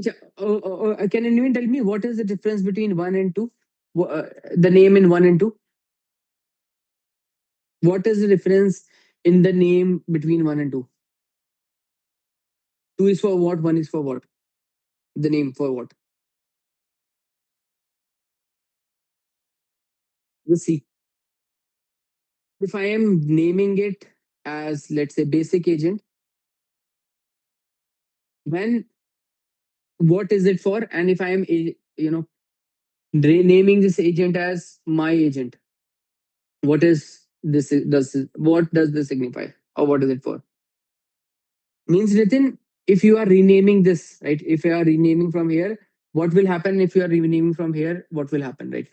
Can anyone tell me what is the difference between one and two? The name in one and two? What is the difference in the name between one and two? Two is for what? One is for what? The name for what? Let's see. If I am naming it as, let's say, basic agent, when what is it for? And if I am, naming this agent as my agent, what is this? What does this signify, or what is it for? Means Nitin, if you are renaming this, right? If you are renaming from here, what will happen? If you are renaming from here, what will happen, right?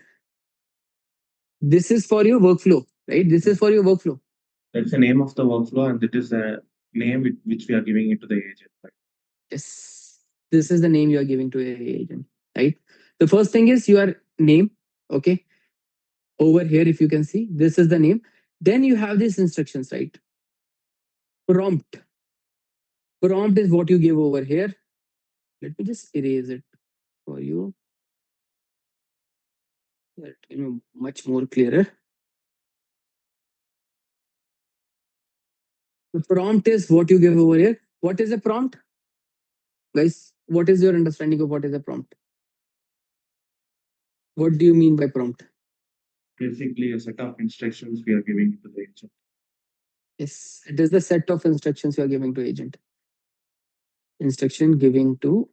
This is for your workflow, right? This is for your workflow. That's the name of the workflow, and it is the name which we are giving it to the agent. Right? Yes, this is the name you are giving to a agent, right? The first thing is your name. Okay, over here, if you can see, this is the name. Then you have these instructions, right? Prompt. Prompt is what you give over here. Let me just erase it for you. Let me much more clearer. The prompt is what you give over here. What is a prompt? Guys, what is your understanding of what is a prompt? What do you mean by prompt? Basically, a set of instructions we are giving to the agent. Yes, it is the set of instructions you are giving to agent. Instruction giving to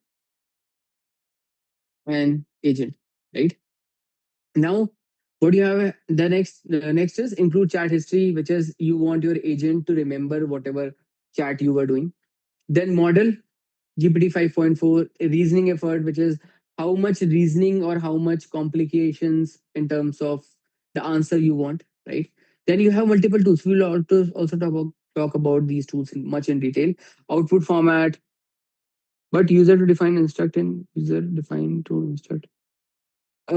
an agent, right? Now, what do you have? The next is include chat history, which is you want your agent to remember whatever chat you were doing. Then model GPT 5.4 reasoning effort, which is how much reasoning or how much complications in terms of the answer you want, right? Then you have multiple tools. We'll also talk about these tools much in detail. Output format, but user to define instruct and user define to instruct.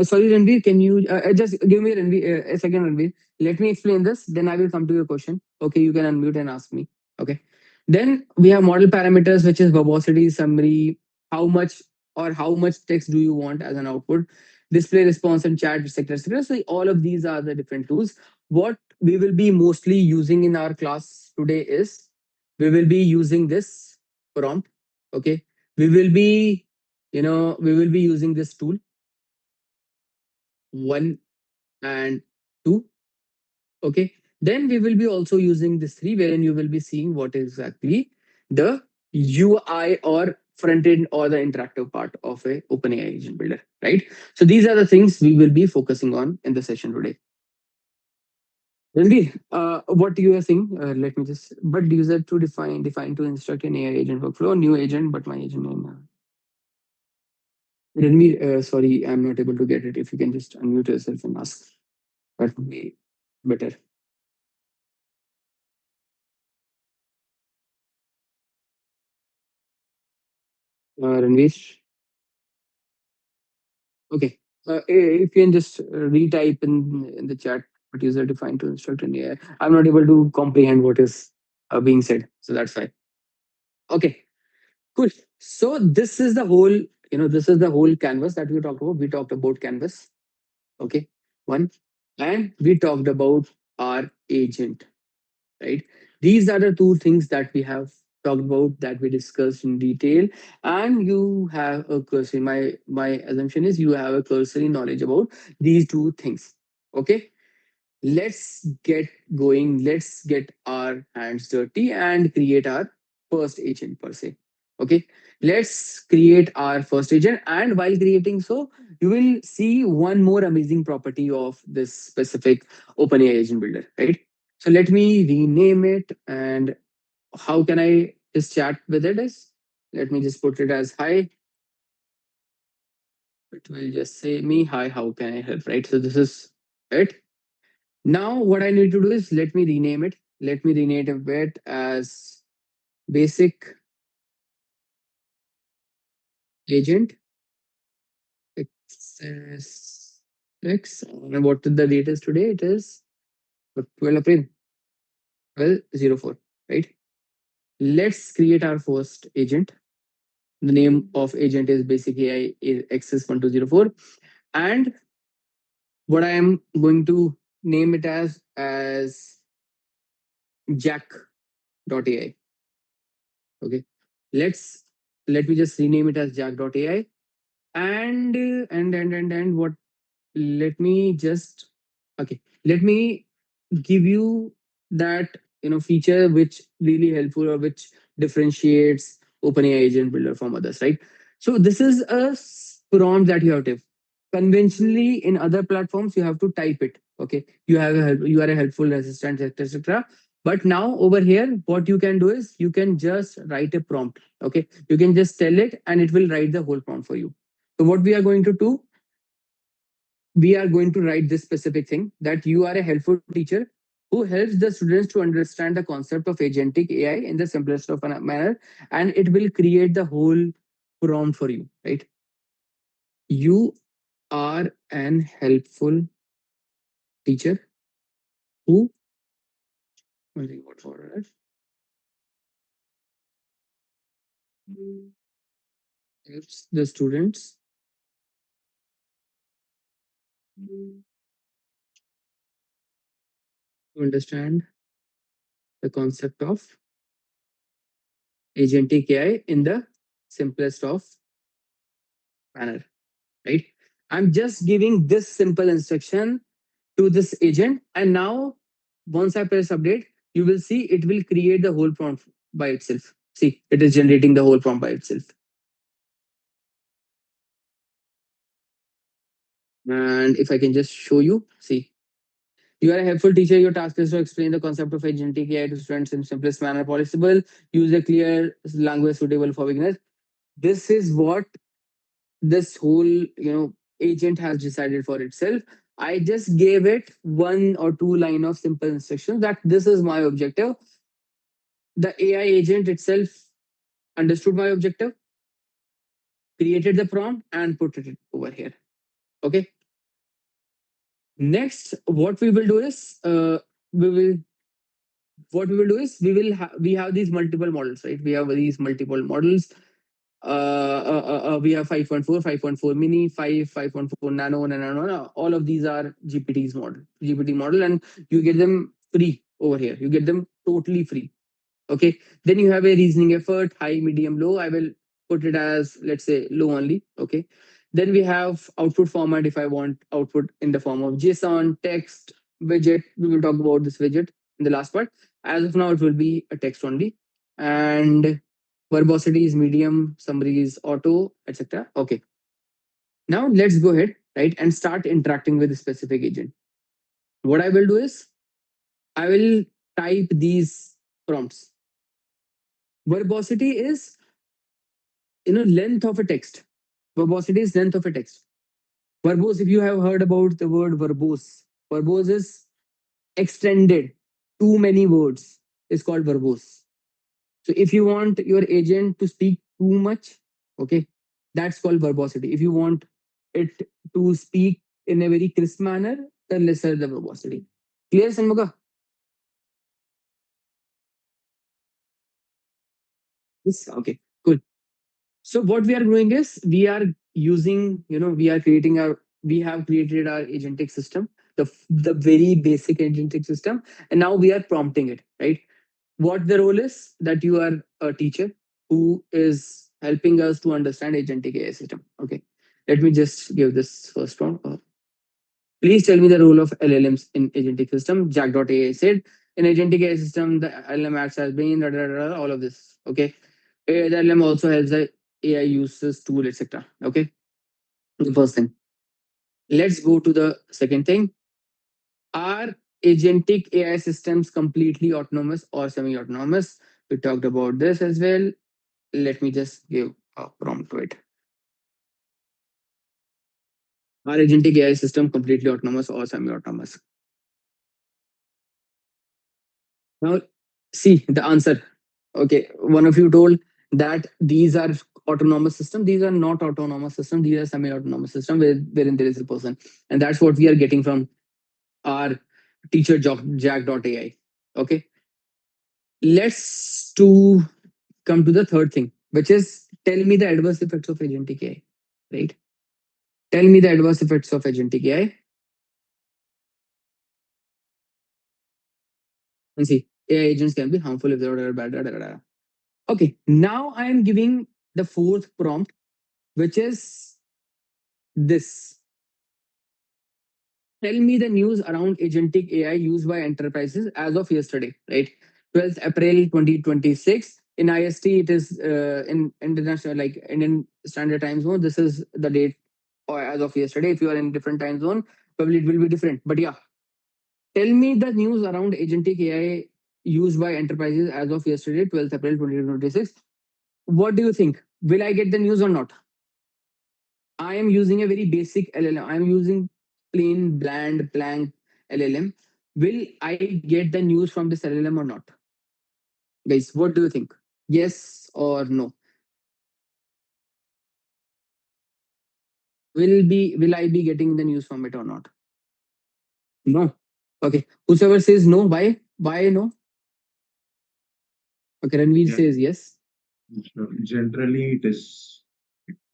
Sorry, Ranveer, can you just give me a second, Ranveer? Let me explain this, then I will come to your question. Okay, you can unmute and ask me. Okay. Then we have model parameters, which is verbosity, summary, how much how much text do you want as an output, display response and chat, etc. etc. So all of these are the different tools. What we will be mostly using in our class today is we will be using this prompt. Okay. We will be we will be using this tool 1 and 2. Okay. Then we will be also using this 3, wherein you will be seeing what is exactly the UI or front end or the interactive part of a OpenAI agent builder, right? So these are the things we will be focusing on in the session today. Ranveer, what do you think? Let me just, but user to define to instruct an AI agent workflow, new agent, but my agent name. Ranveer, sorry, I'm not able to get it. If you can just unmute yourself and ask, that would be better. Ranveer. Okay. If you can just retype in the chat what user defined to instruct an AI. I'm not able to comprehend what is being said, so that's fine. Okay, cool. So this is the whole, this is the whole canvas that we talked about. We talked about canvas. Okay, one, and we talked about our agent, right? These are the two things that we have talked about, that we discussed in detail, and you have a cursory, my assumption is you have a cursory knowledge about these two things. Okay, let's get going. Let's get our hands dirty and create our first agent per se. Okay, let's create our first agent, and while creating, so you will see one more amazing property of this specific OpenAI agent builder, right? So let me rename it. And how can I just chat with it? Is, let me just put it as hi. It will just say me hi, how can I help, right? So this is it. Now what I need to do is, let me rename it. Let me rename it as basic agent access X. And what the date is today? It is 12 April 1204, right? Let's create our first agent. The name of agent is basic AI access 1204. And what I am going to name it as jack.ai. Okay. Let's let me just rename it as jack.ai. And what, let me just, okay, let me give you that feature which really helpful, or which differentiates OpenAI agent builder from others, right? So this is a prompt that you have to. Conventionally in other platforms you have to type it. Okay, you are a helpful assistant, etc. But now over here what you can do is you can just write a prompt. Okay, you can just tell it and it will write the whole prompt for you. So what we are going to do, we are going to write this specific thing, that you are a helpful teacher who helps the students to understand the concept of agentic AI in the simplest of a manner, and it will create the whole prompt for you, right? You are an helpful teacher who, what for it? Helps the students to understand the concept of agentic AI in the simplest of manner, right? I'm just giving this simple instruction to this agent, and now once I press update, you will see it will create the whole prompt by itself. See, it is generating the whole prompt by itself. And if I can just show you, see, you are a helpful teacher. Your task is to explain the concept of agentic AI to students in simplest manner possible. Use a clear language suitable for beginners. This is what this whole agent has decided for itself. I just gave it 1 or 2 line of simple instructions that this is my objective. The AI agent itself understood my objective, created the prompt, and put it over here. Okay. Next, what we will do is we will what we will do is we have these multiple models, right? We have these multiple models. We have 5.4, 5.4 mini, 5.4 nano, nano. All of these are GPT model, and you get them free over here. You get them totally free. Okay. Then you have a reasoning effort, high, medium, low. I will put it as, let's say, low only. Okay. Then we have output format. If I want output in the form of JSON, text, widget, we will talk about this widget in the last part. As of now, it will be a text only. And verbosity is medium, summary is auto, etc. Okay. Now let's go ahead, right, and start interacting with the specific agent. What I will do is I will type these prompts. Verbosity is length of a text. Verbosity is length of a text. Verbose, if you have heard about the word verbose, verbose is extended. Too many words is called verbose. So if you want your agent to speak too much, okay, that's called verbosity. If you want it to speak in a very crisp manner, then lesser the verbosity. Clear, Sanmuga? Yes. Okay, cool. So what we are doing is we are using, we are creating our, we have created our agentic system, the very basic agentic system, and now we are prompting it, right? What the role is that you are a teacher who is helping us to understand agentic AI system. Okay, let me just give this first prompt. Please tell me the role of LLMs in agentic system. Jack.ai said, in agentic AI system, the LLM acts as brain, all of this. Okay. The LLM also helps the AI uses tool, etc. Okay. The first thing. Let's go to the second thing. Are agentic AI systems completely autonomous or semi-autonomous? We talked about this as well. Let me just give a prompt to it. Are agentic AI system completely autonomous or semi-autonomous? Now, see the answer. Okay, one of you told that these are autonomous system. These are not autonomous system. These are semi-autonomous system wherein there is a person, and that's what we are getting from our teacher Jack.ai. Okay, let's to come to the third thing, which is tell me the adverse effects of agentic AI. Right? Tell me the adverse effects of agentic AI. And see, AI agents can be harmful if they are bad. Da, da, da, da. Okay, now I am giving the fourth prompt, which is this. Tell me the news around agentic AI used by enterprises as of yesterday, right? 12th April 2026. In IST, it is in international, like Indian Standard Time Zone. This is the date or as of yesterday. If you are in different time zone, probably it will be different. But yeah, tell me the news around agentic AI used by enterprises as of yesterday, 12th April 2026. What do you think? Will I get the news or not? I am using a very basic LLM. I am using plain, bland, blank LLM. Will I get the news from this LLM or not? Guys, what do you think? Yes or no? Will I be getting the news from it or not? No. Okay. Whosoever says no, why? Why no? Okay, Ranveer Yeah. says yes. So generally, it is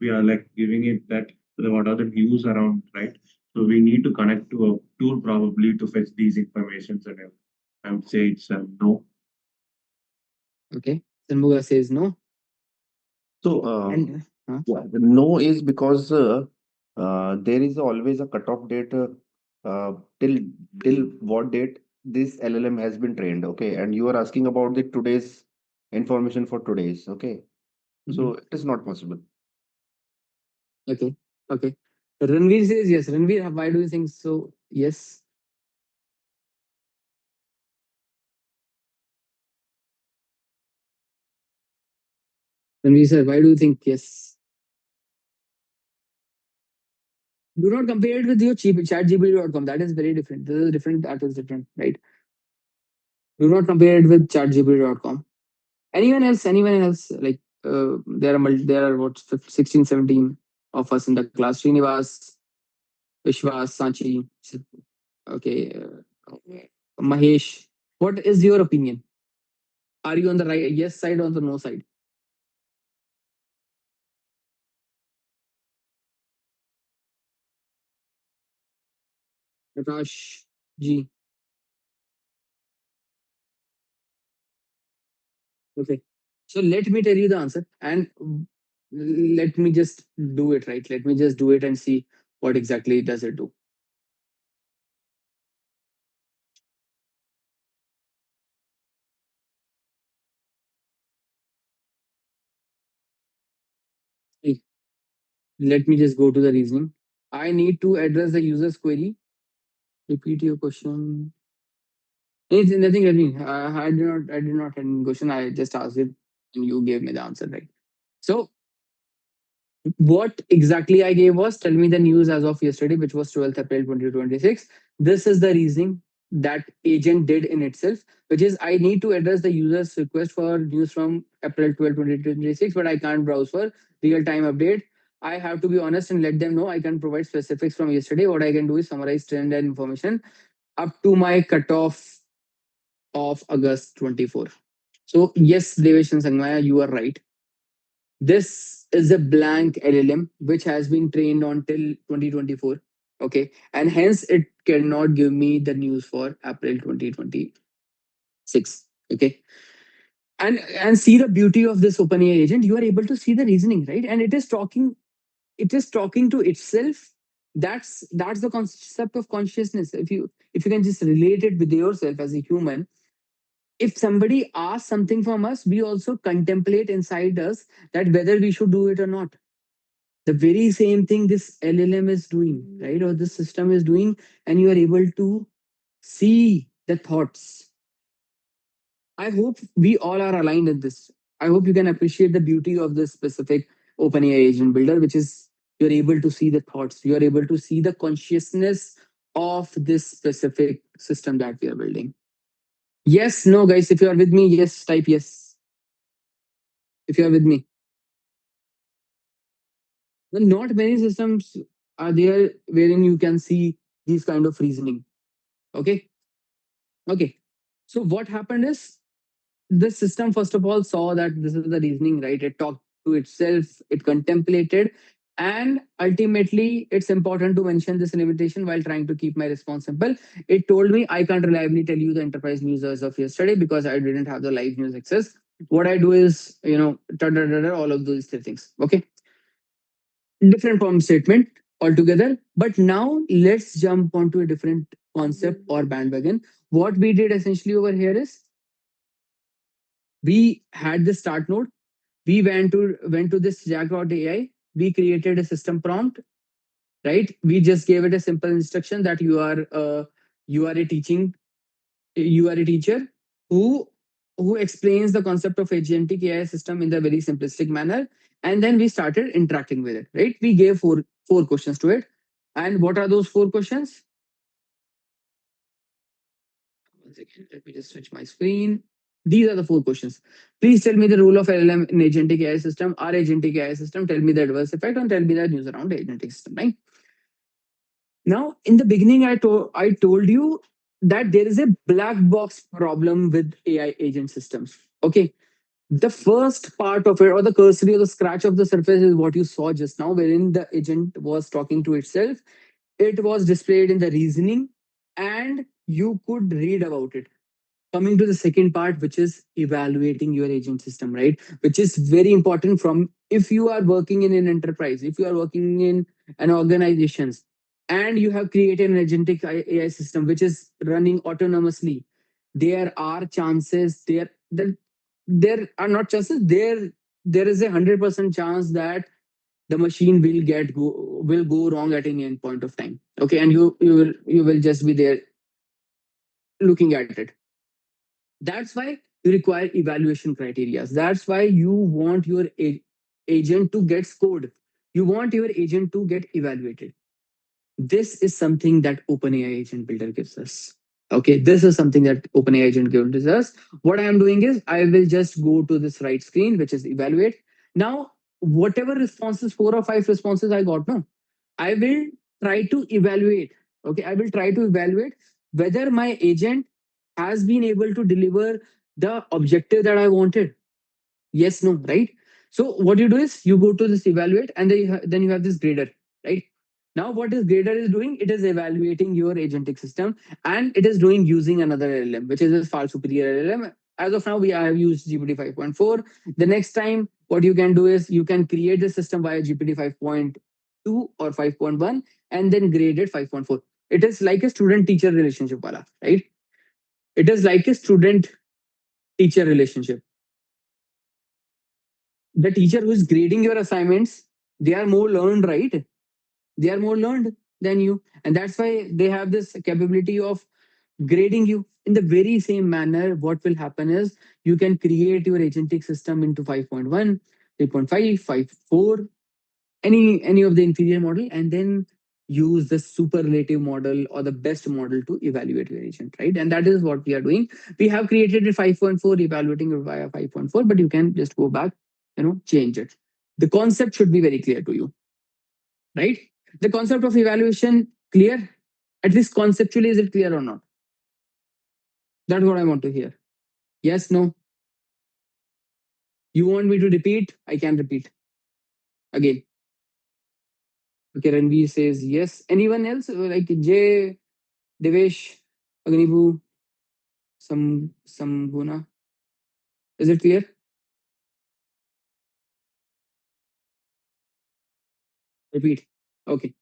we are like giving it that what are the news around, right? So we need to connect to a tool probably to fetch these informations, and I would say it's a no. Okay. Sanmuga says no. So, And yeah, the no is because there is always a cutoff date uh, till till what date this LLM has been trained. Okay, and you are asking about the today's information for today's. Okay, so it is not possible. okay. Okay. Ranveer says yes. Ranveer, why do you think so? Yes. Ranveer sir, why do you think yes? Do not compare it with your cheap chatgpt.com. That is very different. This is different. That is different, right? Do not compare it with chatgpt.com. Anyone else? Anyone else? Like there are what 16, 17 of us in the class. Srinivas, Vishwas, Sanchi. Okay, Mahesh. What is your opinion? Are you on the right yes side or the no side? Prakash G. Okay. So let me tell you the answer. And let me just do it, right? Let me just do it and see what exactly does it do. Hey, let me just go to the reasoning. I need to address the user's query. Repeat your question. It's nothing. Nothing. I did not have any question. I just asked it, and you gave me the answer, right? So what exactly I gave was tell me the news as of yesterday, which was 12th April 2026. This is the reasoning that agent did in itself, which is I need to address the user's request for news from April 12th, 2026, but I can't browse for real time update. I have to be honest and let them know I can provide specifics from yesterday. What I can do is summarize trend and information up to my cutoff of August 24. So, yes, Devesh and Sangmaya, you are right. This is a blank LLM which has been trained on till 2024. Okay. And hence it cannot give me the news for April 2026. Okay. And see the beauty of this OpenAI agent. You are able to see the reasoning, right? And it is talking to itself. That's the concept of consciousness. If you can just relate it with yourself as a human, if somebody asks something from us, we also contemplate inside us that whether we should do it or not. The very same thing this LLM is doing, right? Or this system is doing, and you are able to see the thoughts. I hope we all are aligned in this. I hope you can appreciate the beauty of this specific OpenAI agent builder, which is you're able to see the thoughts, you're able to see the consciousness of this specific system that we are building. Yes, no, guys, if you are with me, yes, type yes. If you are with me. Well, not many systems are there wherein you can see these kind of reasoning. Okay. Okay. So what happened is the system first of all saw that this is the reasoning, right? It talked to itself, it contemplated, and ultimately it's important to mention this limitation while trying to keep my response simple. It told me I can't reliably tell you the enterprise news as of yesterday because I didn't have the live news access. What I do is, all of those three things. Okay. Different problem statement altogether. But now let's jump onto a different concept or bandwagon. What we did essentially over here is we had the start node. We went to this Jack.ai. We created a system prompt, right? We just gave it a simple instruction that you are a teacher who explains the concept of agentic AI system in the very simplistic manner, and then we started interacting with it. Right? We gave four questions to it, and what are those four questions? One second, let me just switch my screen. These are the four questions. Please tell me the role of LLM in agentic AI system. Our agentic AI system. Tell me the adverse effect and tell me the news around the agentic system. Right? Now, in the beginning, I told you that there is a black box problem with AI agent systems. Okay, the first part of it, or the cursory or the scratch of the surface, is what you saw just now, wherein the agent was talking to itself. It was displayed in the reasoning, and you could read about it. Coming to the second part, which is evaluating your agent system, right? Which is very important. From if you are working in an enterprise, if you are working in an organizations, and you have created an agentic AI system which is running autonomously, there are chances there are not chances there is 100% chance that the machine will go wrong at any end point of time. Okay, and you will just be there looking at it. That's why you require evaluation criteria. That's why you want your agent to get scored. You want your agent to get evaluated. This is something that OpenAI Agent Builder gives us. Okay, this is something that OpenAI Agent gives us. What I am doing is I will just go to this right screen, which is evaluate. Now, whatever responses, 4 or 5 responses I got, no, I will try to evaluate. Okay, I will try to evaluate whether my agent has been able to deliver the objective that I wanted. Yes, no, right? So what you do is you go to this evaluate, and then you have this grader, right? Now what this grader is doing, it is evaluating your agentic system, and it is doing using another LLM, which is a far superior LLM. as of now, we have used GPT 5.4. The next time, what you can do is you can create the system via GPT 5.2 or 5.1 and then grade it 5.4. It is like a student teacher relationship, wala, right? It is like a student teacher relationship. The teacher who is grading your assignments, they are more learned, right? They are more learned than you. And that's why they have this capability of grading you in the very same manner. What will happen is you can create your agentic system into 5.1, 3.5, 5.4, any of the inferior model, and then use the superlative model or the best model to evaluate your agent, right? And that is what we are doing. We have created a 5.4, evaluating it via 5.4, but you can just go back, change it. The concept should be very clear to you, right? The concept of evaluation clear? At least conceptually, is it clear or not? That's what I want to hear. Yes, no? You want me to repeat? I can repeat again. Okay, Ranveer says yes. Anyone else? Like Jay, Devesh, Agnibu, some Guna. Is it clear? Repeat. Okay.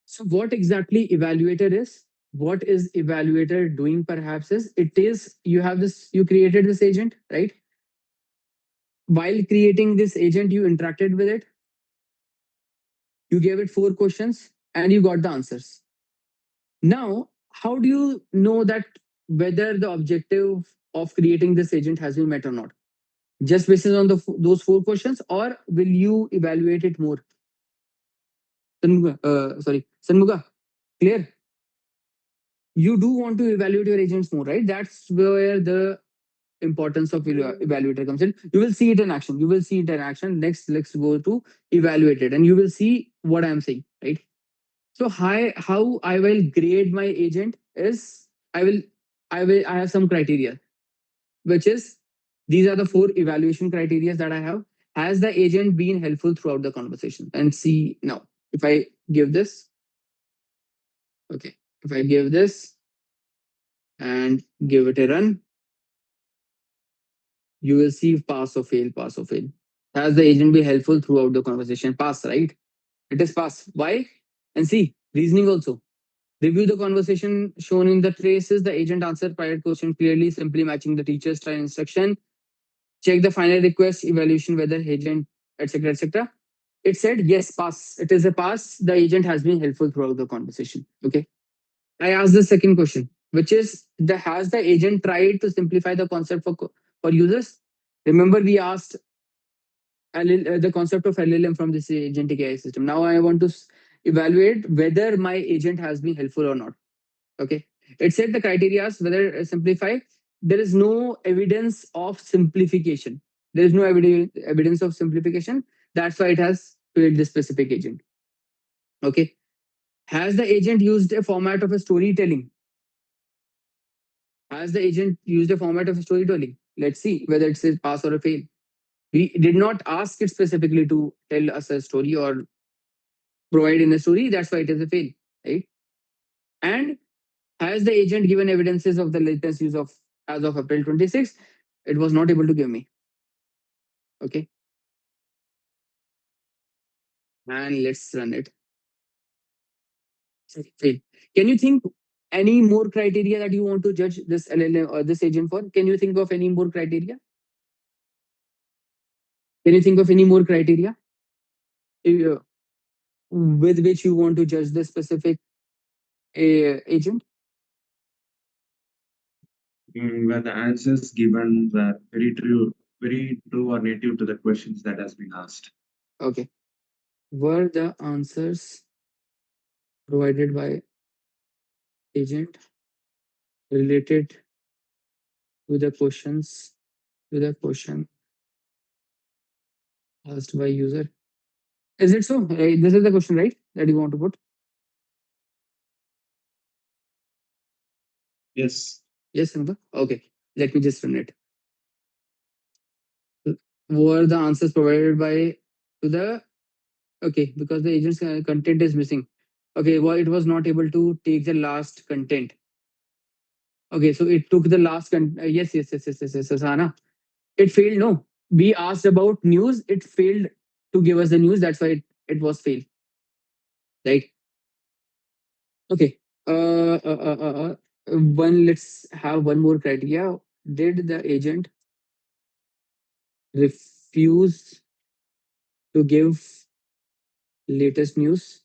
So what exactly evaluator is? What is evaluator doing perhaps is it is you have this, you created this agent, right? While creating this agent, you interacted with it, you gave it 4 questions, and you got the answers. Now, how do you know that whether the objective of creating this agent has been met or not? Just based on those 4 questions, or will you evaluate it more? Sanmuga, clear? You do want to evaluate your agents more, right? That's where the importance of evaluator comes in. You will see it in action. You will see it in action. Next, let's go to evaluate it, and you will see what I'm saying, right? So how I will grade my agent is I have some criteria, which is these are the 4 evaluation criteria that I have. Has the agent been helpful throughout the conversation? And see now, if I give this, okay, if I give this and give it a run, you will see pass or fail, pass or fail. Has the agent been helpful throughout the conversation? Pass, right? It is pass. Why? And see, reasoning also. Review the conversation shown in the traces. The agent answered prior question clearly, simply matching the teacher's style instruction. Check the final request, evaluation whether agent, etc., etc. It said yes, pass. It is a pass. The agent has been helpful throughout the conversation. Okay. I asked the second question, which is the has the agent tried to simplify the concept for users? Remember, we asked the concept of LLM from this agentic AI system. Now I want to evaluate whether my agent has been helpful or not. Okay. It said the criteria is whether simplify. There is no evidence of simplification. There is no evidence of simplification. That's why it has created this specific agent. Okay. Has the agent used a format of a storytelling? Has the agent used a format of storytelling? Let's see whether it's a pass or a fail. We did not ask it specifically to tell us a story or provide in a story. That's why it is a fail, right? And has the agent given evidences of the latest use of as of April 26? It was not able to give me. Okay. And let's run it. Fail. Can you think any more criteria that you want to judge this LLM or this agent for? Can you think of any more criteria? Can you think of any more criteria uh, with which you want to judge this specific agent? Where the answers given were very true or native to the questions that has been asked. Okay. Were the answers provided by agent related to the question asked by user? Is it so? This is the question, right? That you want to put? Yes. Yes, Simba? Okay. Let me just run it. Were the answers provided by to the okay, because the agent's content is missing. Okay, well, it was not able to take the last content. Okay, so it took the last. Yes, Hannah. It failed. No, we asked about news. It failed to give us the news. That's why it was fail. Right. Okay. One. Let's have one more criteria. Did the agent refuse to give latest news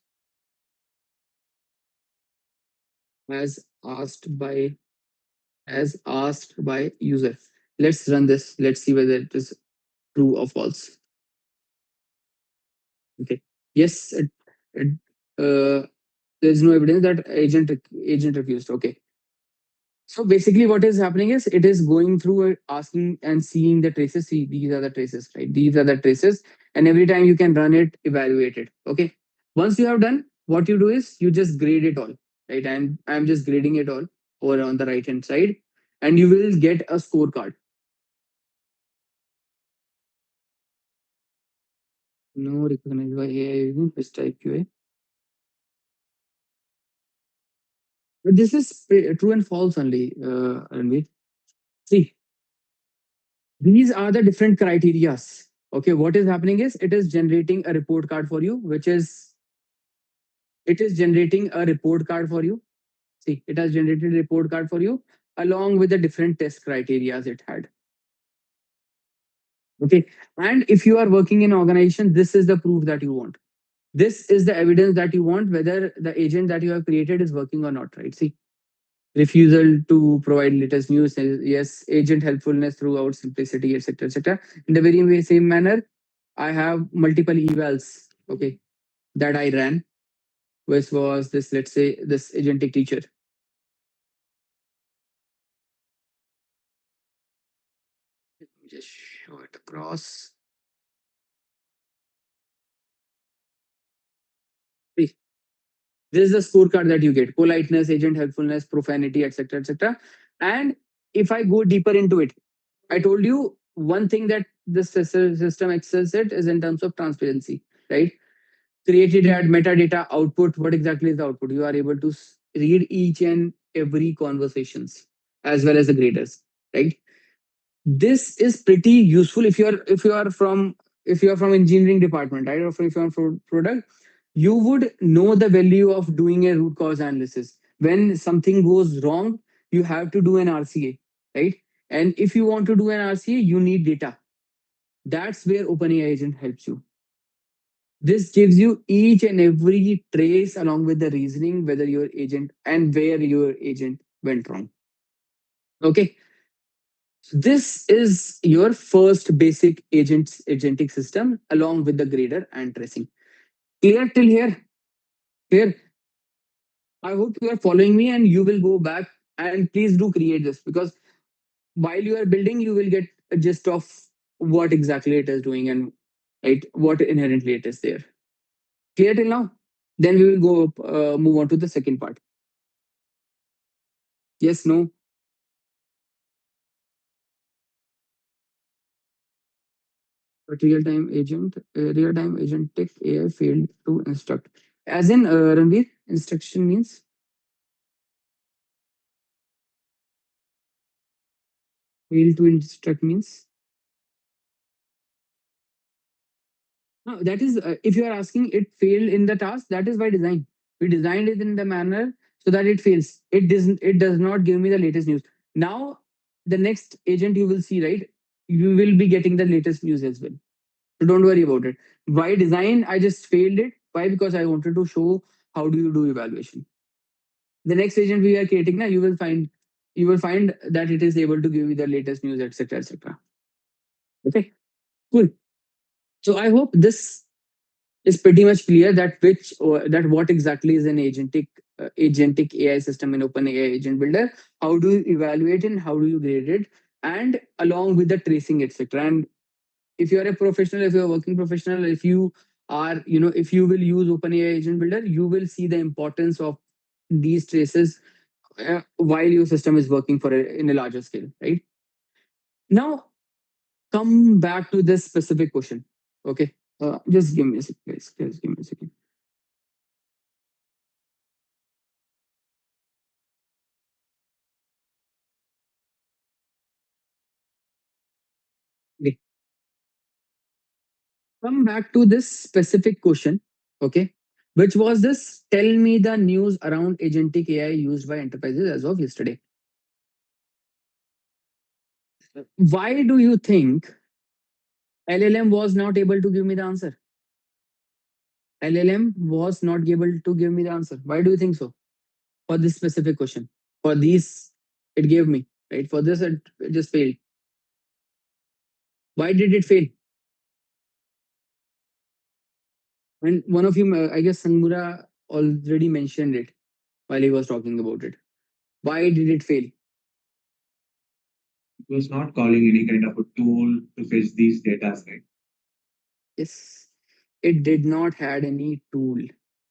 as asked by user? Let's run this. Let's see whether it is true or false. Okay. Yes. Uh, there's no evidence that agent refused. Okay. So basically, what is happening is it is going through asking and seeing the traces. See, these are the traces, right? These are the traces, and every time you can run it, evaluate it. Okay. Once you have done, what you do is you just grade it all, right? And I'm just grading it all over on the right hand side, and you will get a scorecard. No recognized by AI using this type QA. But this is true and false only, Ranveer. See, these are the different criterias. Okay, what is happening is it is generating a report card for you, which is it is generating a report card for you. See, it has generated a report card for you along with the different test criterias it had. Okay, and if you are working in organization, this is the proof that you want. This is the evidence that you want whether the agent that you have created is working or not. Right? See, refusal to provide latest news. Yes, agent helpfulness throughout simplicity, etc., etc. In the very same manner, I have multiple evals. Okay, that I ran, which was this. Let's say this agentic teacher. Let me just show it across. See, this is the scorecard that you get: politeness, agent helpfulness, profanity, etc., etc. And if I go deeper into it, I told you one thing that this system excels at is in terms of transparency, right? Created at metadata output. What exactly is the output? You are able to read each and every conversations as well as the graders, right? This is pretty useful if you are from engineering department, right? Or if you're from product, you would know the value of doing a root cause analysis. When something goes wrong, you have to do an RCA, right? And if you want to do an RCA, you need data. That's where OpenAI agent helps you. This gives you each and every trace along with the reasoning whether your agent and where your agent went wrong. Okay. So this is your first basic agentic system along with the grader and tracing. Clear till here? Clear? I hope you are following me and you will go back and please do create this because while you are building, you will get a gist of what exactly it is doing and right what inherently it is there. Clear till now? Then we will go move on to the second part. Yes, no. But real time agent tech AI failed to instruct. As in Ranveer, instruction means fail to instruct means. No, that is if you are asking it failed in the task, that is by design. We designed it in the manner so that it fails. It does not give me the latest news. Now the next agent you will see, right? You will be getting the latest news as well. So don't worry about it. By design, I just failed it. Why? Because I wanted to show how do you do evaluation. The next agent we are creating now, you will find that it is able to give you the latest news, etc., etc. Okay, cool. So I hope this is pretty much clear that that what exactly is an agentic AI system in OpenAI Agent Builder. How do you evaluate and how do you grade it, and along with the tracing, etc. And if you are a professional, if you are a working professional, if you are, if you will use OpenAI Agent Builder, you will see the importance of these traces while your system is working in a larger scale, right? Now, come back to this specific question. Okay, just give me a second, guys. Just give me a second. Come back to this specific question, okay, which was this: tell me the news around agentic AI used by enterprises as of yesterday. Why do you think LLM was not able to give me the answer? LLM was not able to give me the answer. Why do you think so? For this specific question, for these, it gave me, right? For this, it just failed. Why did it fail? And one of you, I guess Sangmura already mentioned it while he was talking about it. Why did it fail? It was not calling any kind of a tool to fetch these data, right? Yes, it did not had any tool,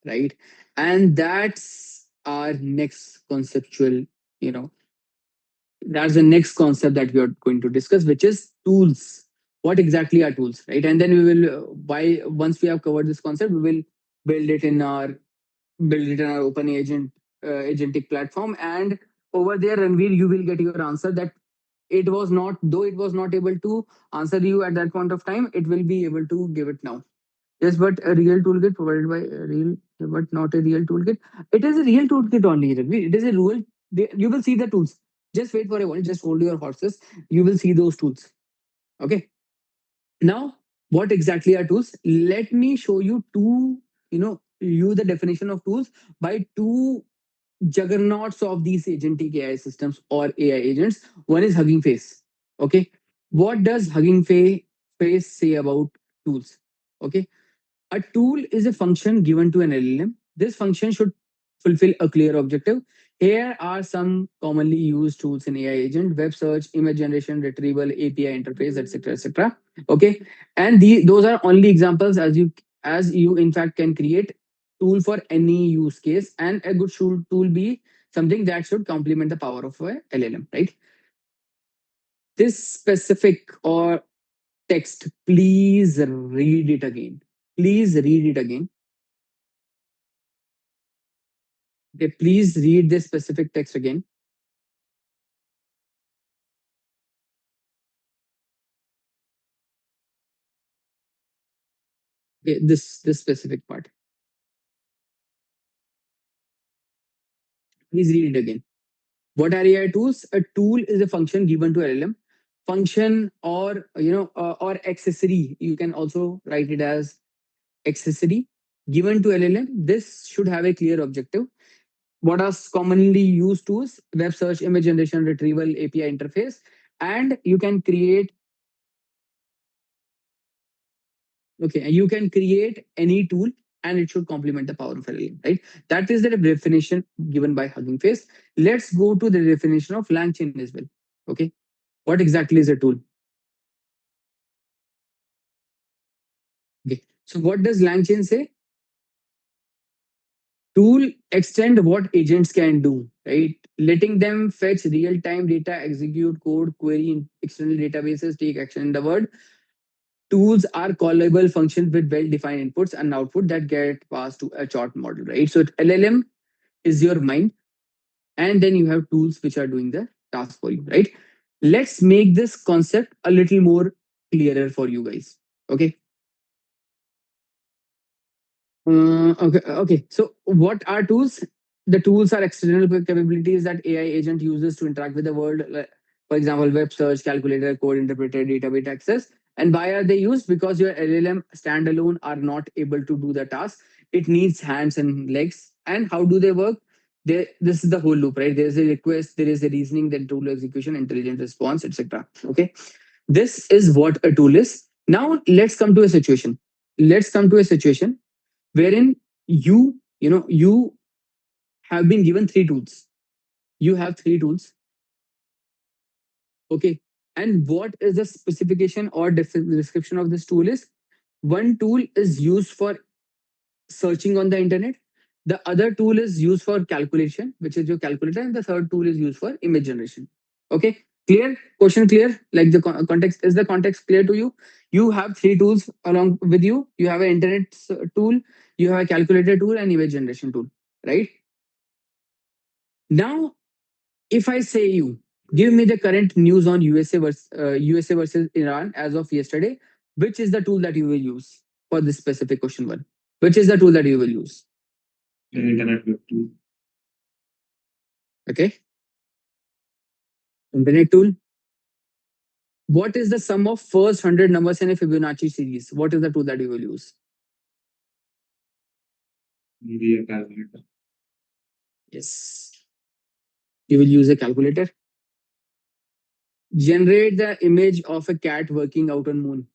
right? And that's our next conceptual, you know, that's the next concept that we are going to discuss, which is tools. What exactly are tools, right? And then we will, by once we have covered this concept, we will build it in our build it in our open agent agentic platform, and over there, Ranveer, you will get your answer that it was not, though it was not able to answer you at that point of time, it will be able to give it now. Yes, but a real toolkit provided by a real, but not a real toolkit. It is a real toolkit only, Ranveer. It is a real. You will see the tools. Just wait for a while. Just hold your horses. You will see those tools. Okay. Now, what exactly are tools? Let me show you two. You the definition of tools by two juggernauts of these agentic AI systems or AI agents. One is Hugging Face. Okay. What does Face say about tools? Okay. A tool is a function given to an LLM. This function should fulfill a clear objective. Here are some commonly used tools in AI agent: web search, image generation, retrieval, API interface, etc., etc. Okay, and those are only examples, as you in fact can create tool for any use case, and a good tool be something that should complement the power of a LLM, right? This specific or text, please read it again. Please read it again. Okay, please read this specific text again. Okay, this specific part. Please read it again. What are AI tools? A tool is a function given to LLM. Function, or or accessory. You can also write it as accessory given to LLM. This should have a clear objective. What are commonly used tools? Web search, image generation, retrieval, API interface, and you can create. Okay, you can create any tool and it should complement the power of LLM, right? That is the definition given by Hugging Face. Let's go to the definition of LangChain as well. Okay, what exactly is a tool? Okay, so what does LangChain say? Tool extend what agents can do, right? Letting them fetch real-time data, execute code, query in external databases, take action in the world. Tools are callable functions with well-defined inputs and output that get passed to a chart model, right? So LLM is your mind, and then you have tools which are doing the task for you, right? Let's make this concept a little more clearer for you guys. Okay. Okay. So, what are tools? The tools are external capabilities that AI agent uses to interact with the world. For example, web search, calculator, code interpreter, database access. And why are they used? Because your LLM standalone are not able to do the task. It needs hands and legs. And how do they work? This is the whole loop, right? There is a request, there is a reasoning, then tool execution, intelligent response, etc. Okay. This is what a tool is. Now let's come to a situation. Let's come to a situation wherein you have been given three tools. You have three tools. Okay. And what is the specification or description of this tool is? One tool is used for searching on the internet. The other tool is used for calculation, which is your calculator, and the third tool is used for image generation. Okay, clear? Question clear? Like the context, is the context clear to you? You have three tools along with you. You have an internet tool, you have a calculator tool, and image generation tool, right? Now, if I say you give me the current news on USA versus Iran as of yesterday, which is the tool that you will use? for this specific question one? Which is the tool that you will use? The internet web tool. Okay. Internet tool. What is the sum of first 100 numbers in a Fibonacci series? What is the tool that you will use? Maybe a calculator. Yes. You will use a calculator. Generate the image of a cat working out on moon.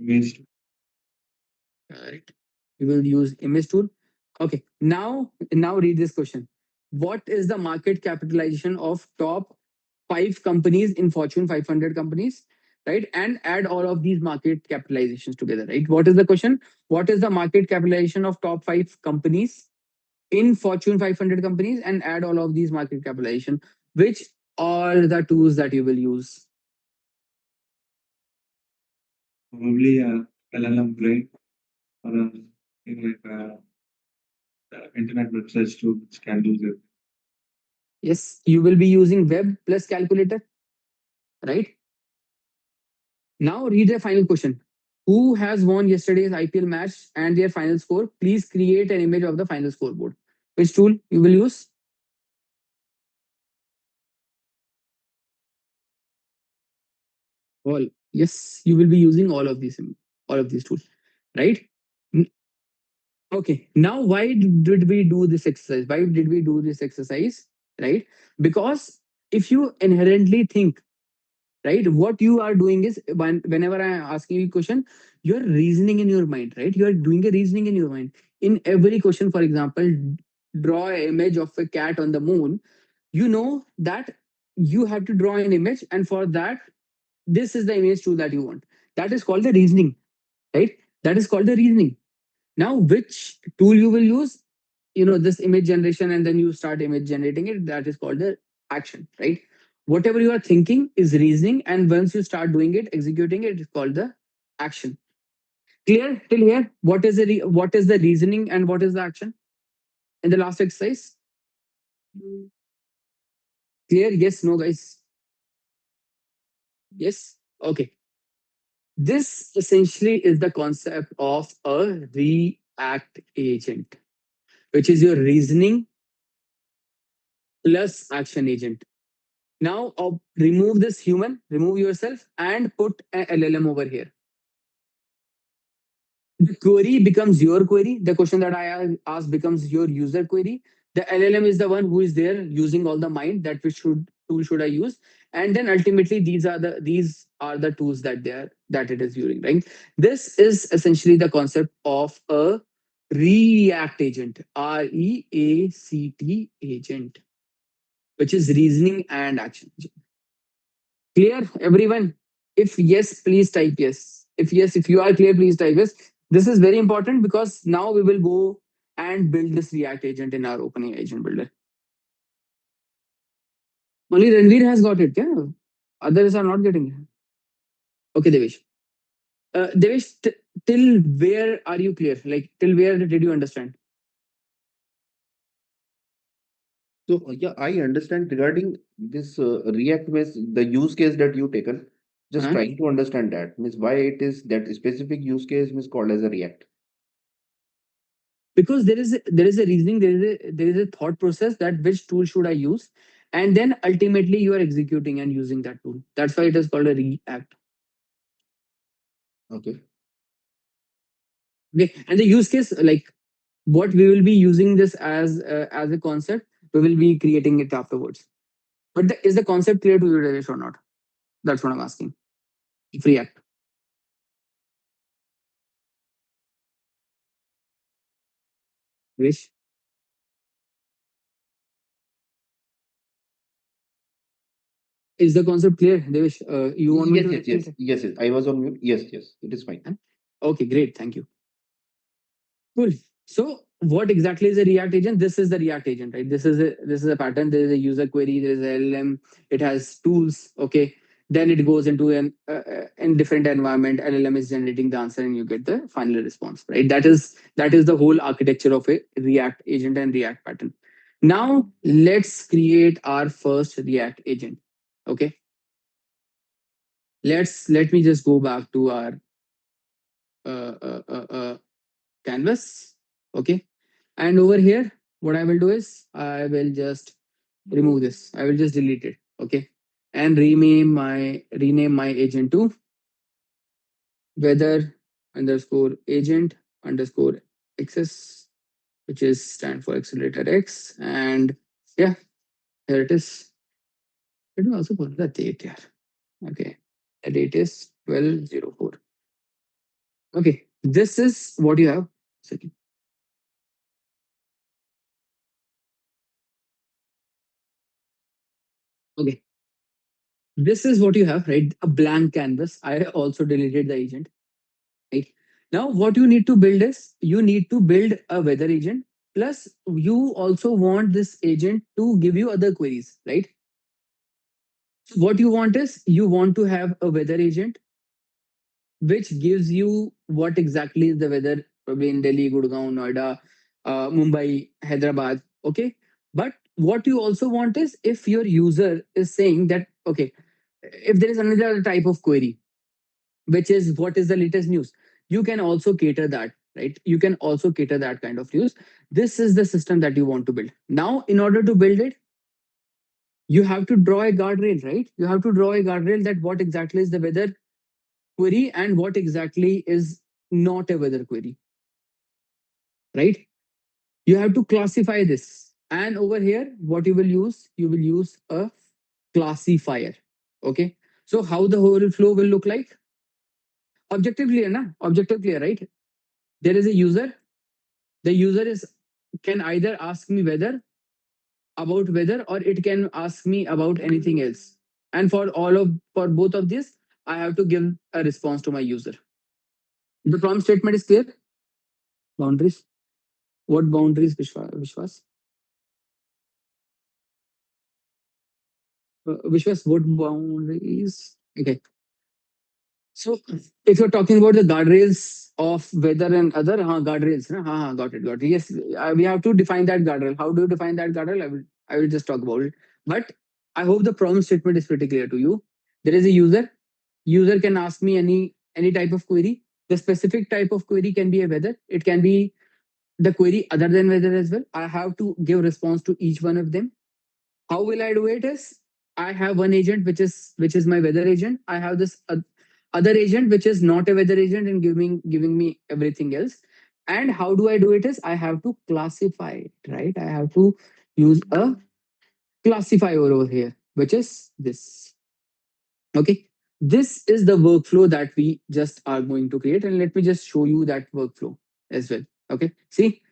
Image. Correct. You will use image tool. Okay. Now read this question. What is the market capitalization of top 5 companies in Fortune 500 companies? Right. And add all of these market capitalizations together. Right. What is the question? What is the market capitalization of top 5 companies in Fortune 500 companies, and add all of these market capitalization? Which are the tools that you will use? Probably a LLM brain or a thing like internet websites too, which can do that. Yes, you will be using web plus calculator, right? Now read the final question. Who has won yesterday's IPL match and their final score? Please create an image of the final scoreboard. Which tool you will use? All. Yes, you will be using all of these tools, right? N- Okay. Now, why did we do this exercise? Why did we do this exercise? Right? Because if you inherently think, right, what you are doing is, whenever I am asking you a question, you're reasoning in your mind, right? You're doing a reasoning in your mind. In every question, for example, draw an image of a cat on the moon, you know that you have to draw an image, and for that, this is the image tool that you want. That is called the reasoning, right? That is called the reasoning. Now, which tool you will use? This image generation, and then you start image generating it. That is called the action, right? Whatever you are thinking is reasoning, and once you start doing it, executing it, it's called the action. Clear till here? What is the reasoning and what is the action in the last exercise? Clear? Yes, no, guys. Yes. Okay. This essentially is the concept of a react agent, which is your reasoning plus action agent. Now, remove this human, remove yourself, and put a LLM over here. The query becomes your query. The question that I asked becomes your user query. The LLM is the one who is there using all the mind that which tool should I use, and then ultimately these are the tools that it is using. Right. This is essentially the concept of a React agent, REACT agent, which is reasoning and action. Clear, everyone? If yes, please type yes. If yes, if you are clear, please type yes. This is very important because now we will go and build this React agent in our OpenAI agent builder. Only Ranveer has got it, yeah? Others are not getting it. Okay, Devesh. Devesh, till where are you clear? Like, till where did you understand? So yeah, I understand regarding this React means the use case that you taken. Just Huh? trying to understand that means why it is that specific use case is called as a React. Because there is a reasoning, there is a thought process that which tool should I use, and then ultimately you are executing and using that tool. That's why it is called a React. Okay. Okay, and the use case, like what we will be using this as a concept, we will be creating it afterwards. But is the concept clear to you, Rajesh, or not? That's what I'm asking. React. Rajesh, is the concept clear, Devesh? You want me Yes, to yes, repeat yes, it? yes, yes. I was on mute. Yes, yes. It is fine. Huh? Okay, great. Thank you. Cool. So what exactly is a React agent? This is the React agent, right? This is a pattern. There is a user query. There is a LLM. It has tools. Okay. Then it goes into an in different environment. LLM is generating the answer, and you get the final response. Right. That is the whole architecture of a React agent and React pattern. Now let's create our first React agent. Okay. Let me just go back to our canvas. Okay. And over here, what I will do is I will just remove this. I will just delete it. Okay. And rename my agent to weather underscore agent underscore xs, which is stand for accelerator X. And yeah, here it is. Let me also put the date here. Okay. The date is 1204. Okay. This is what you have. Second. Okay. This is what you have, right? A blank canvas. I also deleted the agent, right? Now, what you need to build is you need to build a weather agent. Plus, you also want this agent to give you other queries, right? So what you want is you want to have a weather agent which gives you what exactly is the weather, probably in Delhi, Gurgaon, Noida, Mumbai, Hyderabad. Okay. But what you also want is if your user is saying that, okay, if there is another type of query, which is what is the latest news, you can also cater that, right? You can also cater that kind of news. This is the system that you want to build. Now, in order to build it, you have to draw a guardrail, right? You have to draw a guardrail that what exactly is the weather query and what exactly is not a weather query, right? You have to classify this. And over here, what you will use a classifier. Okay. So how the whole flow will look like? Objective clear, na? Objective clear, right? There is a user. The user is can either ask me whether about weather or it can ask me about anything else. And for both of this, I have to give a response to my user. The prompt statement is clear. Boundaries. What boundaries, Vishwas? Vishwas, what boundaries? Okay. So if you're talking about the guardrails of weather and other guardrails, got it, got it. Yes, we have to define that guardrail. How do you define that guardrail? I will just talk about it. But I hope the problem statement is pretty clear to you. There is a user. User can ask me any type of query. The specific type of query can be a weather. It can be the query other than weather as well. I have to give response to each one of them. How will I do it is I have one agent which is my weather agent. I have this other agent which is not a weather agent and giving me everything else. And how do I do it is I have to classify it, right? I have to use a classifier over here, which is this. Okay. This is the workflow that we just are going to create. And let me just show you that workflow as well. Okay. See,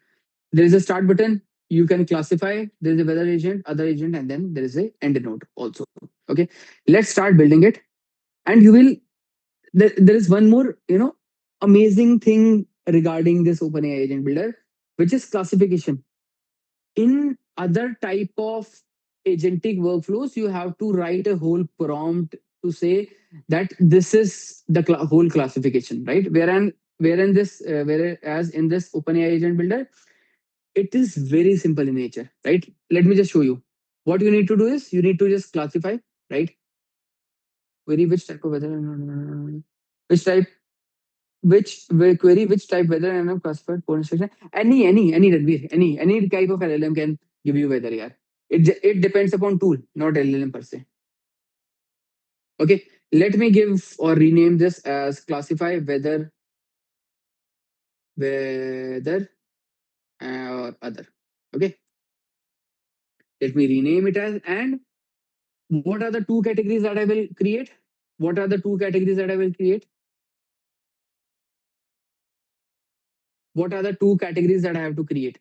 there is a start button. You can classify. There is a weather agent, other agent, and then there is a end node also. Okay. Let's start building it. And you will, there is one more, amazing thing regarding this OpenAI agent builder, which is classification. In other type of agentic workflows, you have to write a whole prompt to say that this is the whole classification, right? Whereas in this OpenAI agent builder, it is very simple in nature, right? Let me just show you. What you need to do is you need to just classify, right? Query which type of weather, which type, query which type weather and I'm classified for instruction. Any Ranveer, any type of LLM can give you weather. Yeah, it depends upon tool, not LLM per se. Okay, let me give or rename this as classify weather or other. Okay, let me rename it as. And what are the two categories that I will create? What are the two categories that I will create? What are the two categories that I have to create?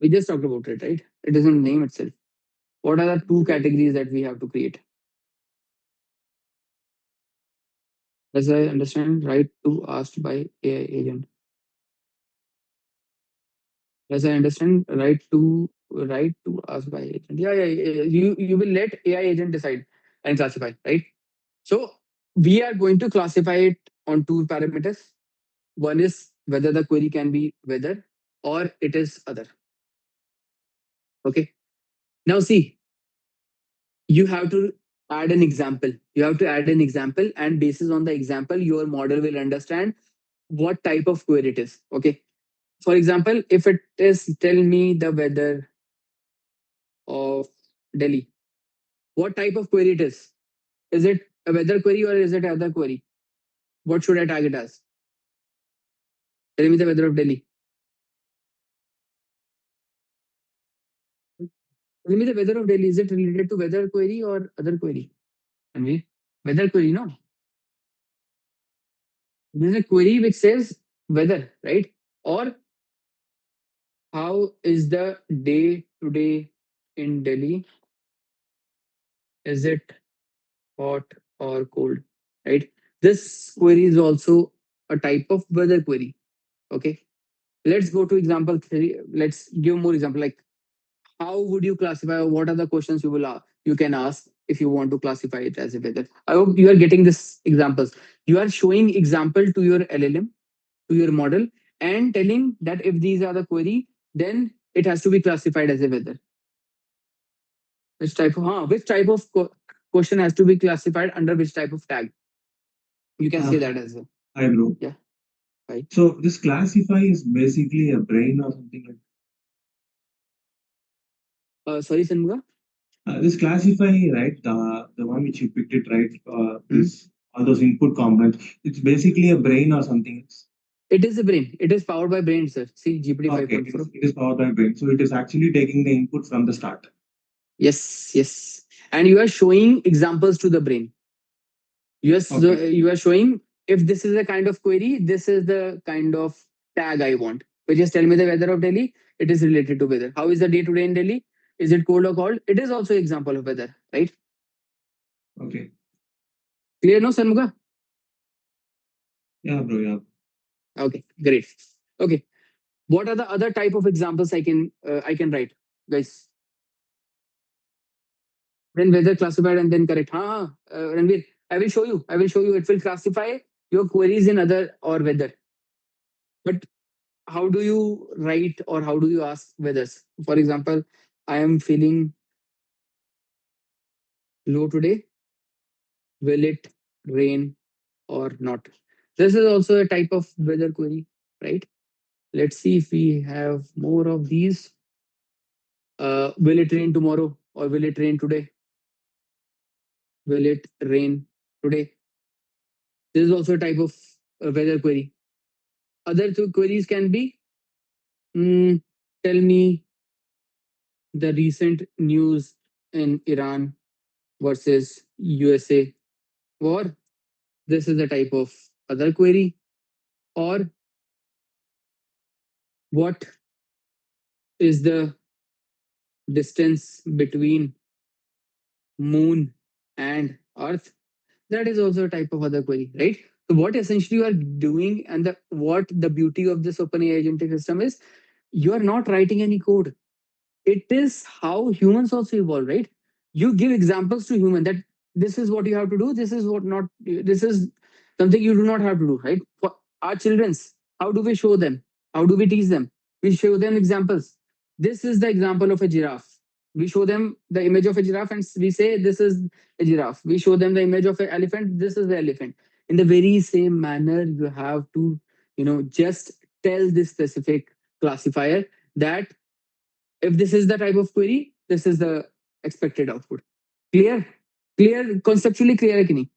We just talked about it, right? It doesn't name itself. What are the two categories that we have to create? As I understand, right to asked by AI agent. As I understand, right to ask by agent. Yeah. You will let AI agent decide and classify, right? So we are going to classify it on two parameters. One is whether the query can be weather or it is other. Okay. Now see, you have to add an example. You have to add an example, and basis on the example, your model will understand what type of query it is. Okay. For example, if it is tell me the weather of Delhi, what type of query it is? Is it a weather query or is it other query? What should I tag it as? Tell me the weather of Delhi. Tell me the weather of Delhi. Is it related to weather query or other query? Anvi? Weather query, no? This is a query which says weather, right? Or how is the day today in Delhi? Is it hot or cold? Right? This query is also a type of weather query. Okay. Let's go to example three. Let's give more example. Like, how would you classify, or what are the questions you will ask, you can ask if you want to classify it as a weather? I hope you are getting this examples. You are showing example to your LLM, to your model, and telling that if these are the query, then it has to be classified as a weather. Which type of question has to be classified under which type of tag? You can say that as well. Hi, bro. Yeah. Right. So this classify is basically a brain or something like Sorry, Sanmuga. this classify, right? The one which you picked it, right? This all those input components. It's basically a brain or something else. It is a brain. It is powered by brain, sir. See GPT Okay, 5.4. it is powered by brain. So it is actually taking the input from the start. Yes, yes. And you are showing examples to the brain. Yes, so Okay. you are showing if this is a kind of query, this is the kind of tag I want. So just tell me the weather of Delhi. It is related to weather. How is the day today in Delhi? Is it cold or cold? It is also example of weather, right? Okay. Clear, no, Sanmuga? Yeah, bro. Yeah. Okay, great. Okay, what are the other type of examples I can write, guys? Then weather classified and then correct. Ranveer, I will show you. I will show you. It will classify your queries in other or weather. But how do you write or how do you ask weathers? For example, I am feeling low today. Will it rain or not? This is also a type of weather query, right? Let's see if we have more of these. Will it rain tomorrow or will it rain today? Will it rain today? This is also a type of weather query. Other two queries can be tell me the recent news in Iran versus USA war. This is a type of other query. Or what is the distance between moon and earth? That is also a type of other query, right? So what essentially you are doing, and what the beauty of this OpenAI agentic system is, you are not writing any code. It is how humans also evolve, right? You give examples to human that this is what you have to do, this is what not, this is something you do not have to do, right? For our children's, how do we show them? How do we teach them? We show them examples. This is the example of a giraffe. We show them the image of a giraffe and we say this is a giraffe. We show them the image of an elephant, this is the elephant. In the very same manner, you have to just tell this specific classifier that if this is the type of query, this is the expected output. Clear? Clear? Conceptually clear, hai ki nahi?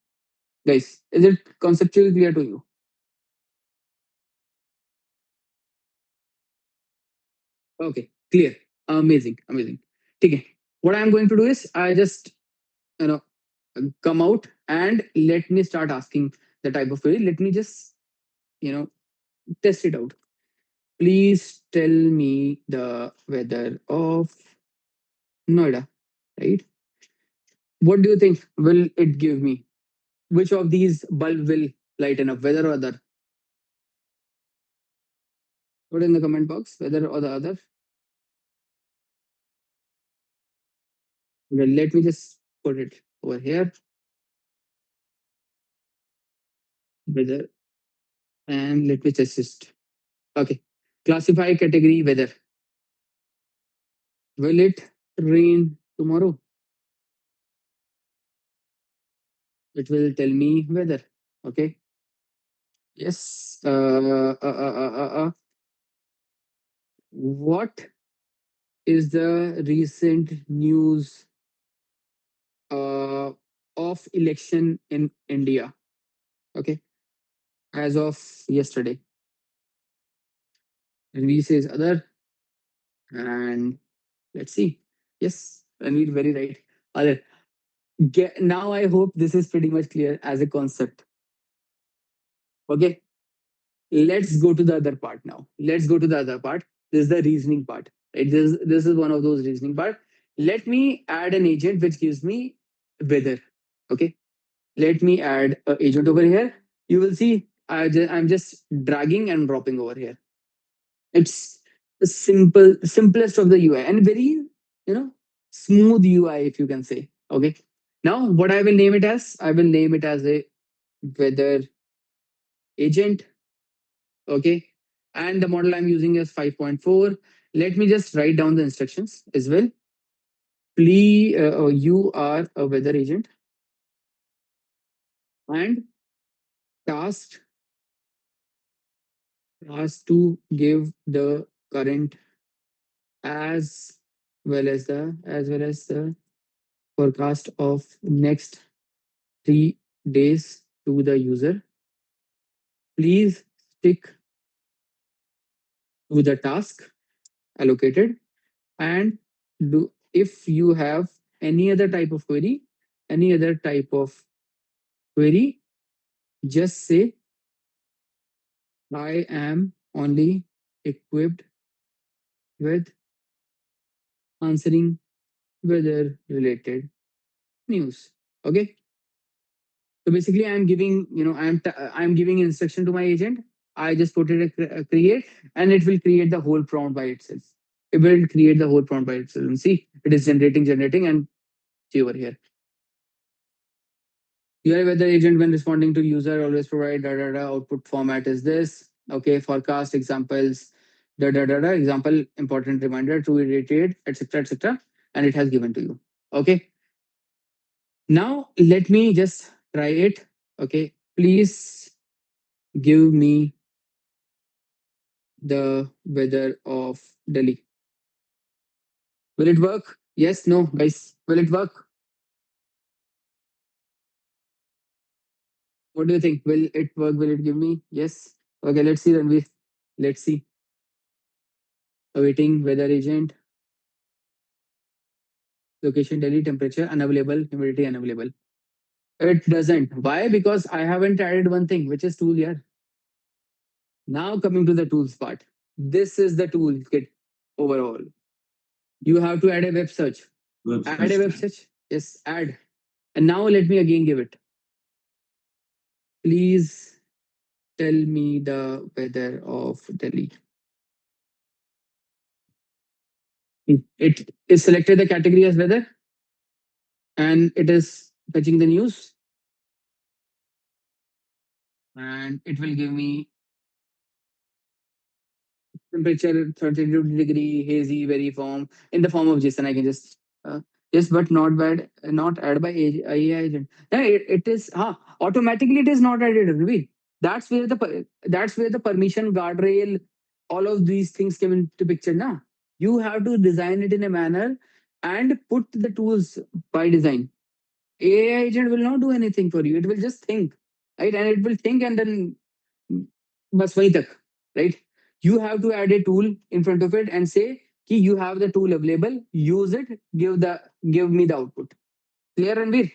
Guys, is it conceptually clear to you? Okay, clear. Amazing, amazing. Okay. What I'm going to do is I just you know come out and let me start asking the type of query. Let me just you know test it out. Please tell me the weather of Noida, right? What do you think will it give me? Which of these bulb will lighten up, whether or other? Put in the comment box, whether or the other. Well, let me just put it over here, weather, and let me just okay. Classify category weather. Will it rain tomorrow? it will tell me weather. Okay. Yes. What is the recent news uh, of election in India? Okay, as of yesterday. Ranveer says other, and let's see. Yes, Ranveer, very right. Other. Now I hope this is pretty much clear as a concept. Okay, let's go to the other part now. Let's go to the other part. This is the reasoning part. Right? This is one of those reasoning part. Let me add an agent which gives me weather. Okay, let me add an agent over here. You will see I'm just dragging and dropping over here. It's the simplest of the UI and very, smooth UI, if you can say. Okay. Now, what I will name it as, I will name it as a weather agent. Okay. And the model I'm using is 5.4. Let me just write down the instructions as well. Please, you are a weather agent and tasked to give the current as as well as the forecast of next 3 days to the user. Please stick to the task allocated and do if you have any other type of query, any other type of query, just say I am only equipped with answering weather related news. Okay. So basically, I'm giving, I'm giving instruction to my agent. I just put it a create, and it will create the whole prompt by itself. It will create the whole prompt by itself. And see, it is generating, and see over here. Your weather agent, when responding to user, always provide da da da. Output format is this. Okay, forecast examples, da da da da. Example, important reminder to irritate, etc. etc. And it has given to you. Okay. Now let me just try it. Okay, please give me the weather of Delhi. Will it work? Yes, no, guys. Will it work? What do you think? Will it work? Will it give me? Yes. Okay, let's see, Ranveer. Let's see. Awaiting weather agent. Location Delhi, temperature unavailable, humidity unavailable. It doesn't. Why? Because I haven't added one thing, which is tool here. Now coming to the tools part. This is the toolkit overall. You have to add a web search. Add a web search. Yes, add. And now let me again give it. Please tell me the weather of Delhi. It is selected the category as weather and it is fetching the news and it will give me temperature 32 degree, hazy, very form in the form of JSON. I can just yes, but not bad, not add by AI agent. Yeah, it is automatically it is not added. Ravi. That's where the permission guardrail, all of these things came into picture. Now you have to design it in a manner and put the tools by design. AI agent will not do anything for you. It will just think, right? And it will think and then बस वहीं तक, right? You have to add a tool in front of it and say कि you have the tool available, use it, give me the output. Clear, Ranveer?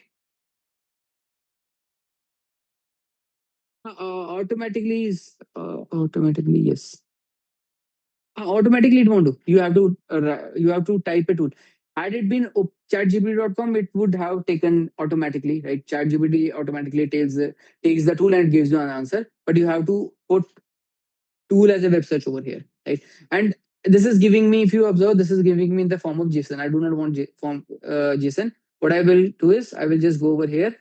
Automatically yes. Automatically it won't do. You have to type a tool. Had it been chatgpt.com, it would have taken automatically, right? ChatGPT automatically takes the tool and gives you an answer. But you have to put tool as a web search over here, right? And this is giving me, if you observe, this is giving me in the form of JSON. I do not want JSON. What I will do is I will just go over here.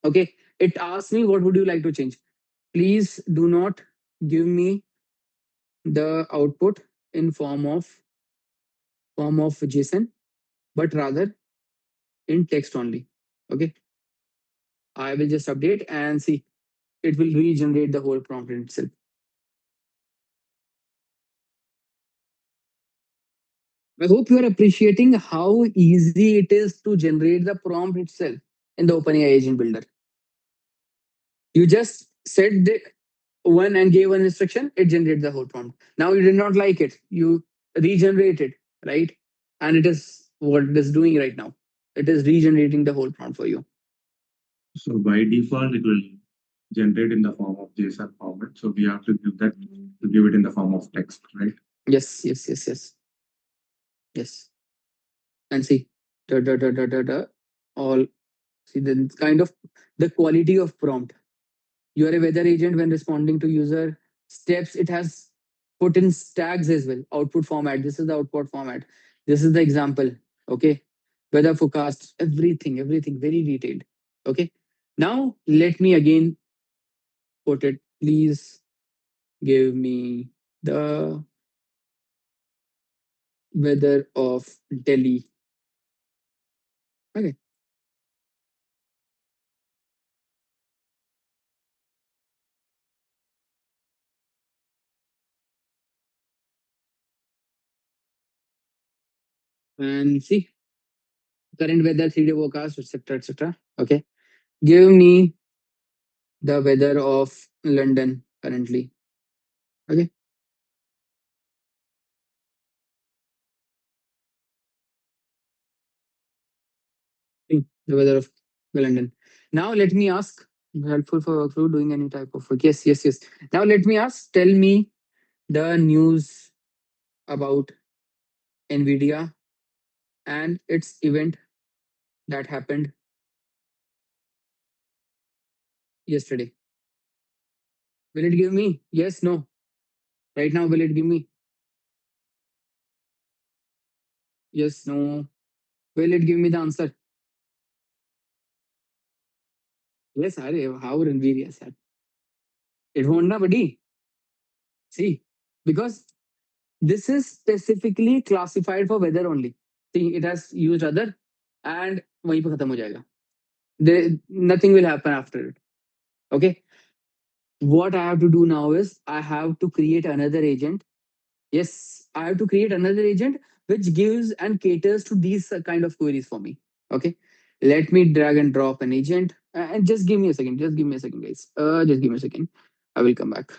Okay, it asks me what would you like to change. Please do not give me the output in form of JSON, but rather in text only. Okay, I will just update and see. It will regenerate the whole prompt in itself. I hope you are appreciating how easy it is to generate the prompt itself in the OpenAI agent builder. You just said the one and gave one instruction, it generated the whole prompt. Now you did not like it, you regenerate it, right? And it is what it is doing right now. It is regenerating the whole prompt for you. So by default, it will generate in the form of JSON format. So we have to give that to give it in the form of text, right? Yes, yes, yes, yes, yes. And see, all see the kind of the quality of prompt. You are a weather agent when responding to user steps. It has put in tags as well. Output format. This is the output format. This is the example. Okay. Weather forecast. Everything. Everything. Very detailed. Okay. Now let me again put it. Please give me the weather of Delhi. Okay. And see current weather, 3-day forecast, etc. etc. Okay. Give me the weather of London currently. Okay. The weather of London. Now let me ask, helpful for workflow doing any type of work. Yes, yes, yes. Now let me ask, tell me the news about NVIDIA and its event that happened yesterday. Will it give me? Yes, no. Right now, will it give me? Yes, no. Will it give me the answer? Yes, how NVIDIA said. It won't, na, buddy. See, because this is specifically classified for weather only. See, it has used other and वहीं पे खत्म हो जाएगा. Nothing will happen after it. Okay. What I have to do now is I have to create another agent. Yes, I have to create another agent which gives and caters to these kind of queries for me. Okay. Let me drag and drop an agent. And just give me a second. Just give me a second, guys. Just give me a second. I will come back.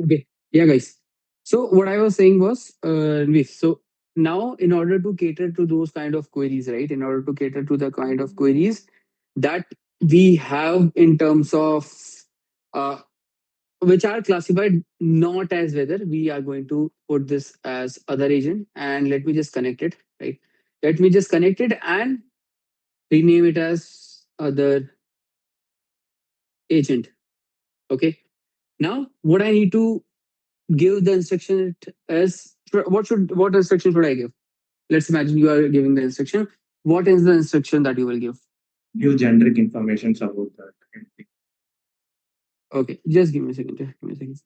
Okay. Yeah, guys. So what I was saying was, so now in order to cater to those kind of queries, right? In order to cater to the kind of queries that we have in terms of uh, which are classified not as weather, we are going to put this as other agent. And let me just connect it, right? Let me just connect it and rename it as other agent. Okay. Now what I need to give the instruction as what instruction should I give? Let's imagine you are giving the instruction. What is the instruction that you will give? Give generic information about that. Okay, just give me a second. Just give me a second.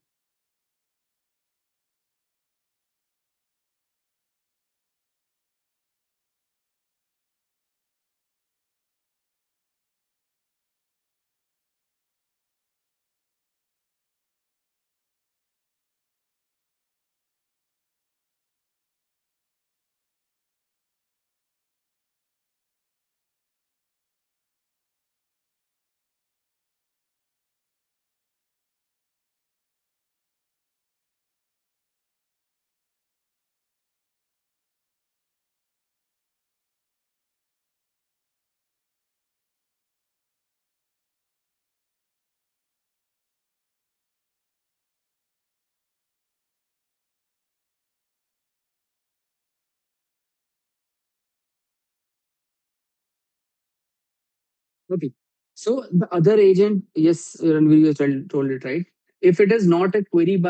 Okay. So the other agent, yes, Ranveer, you told it right. If it is not a query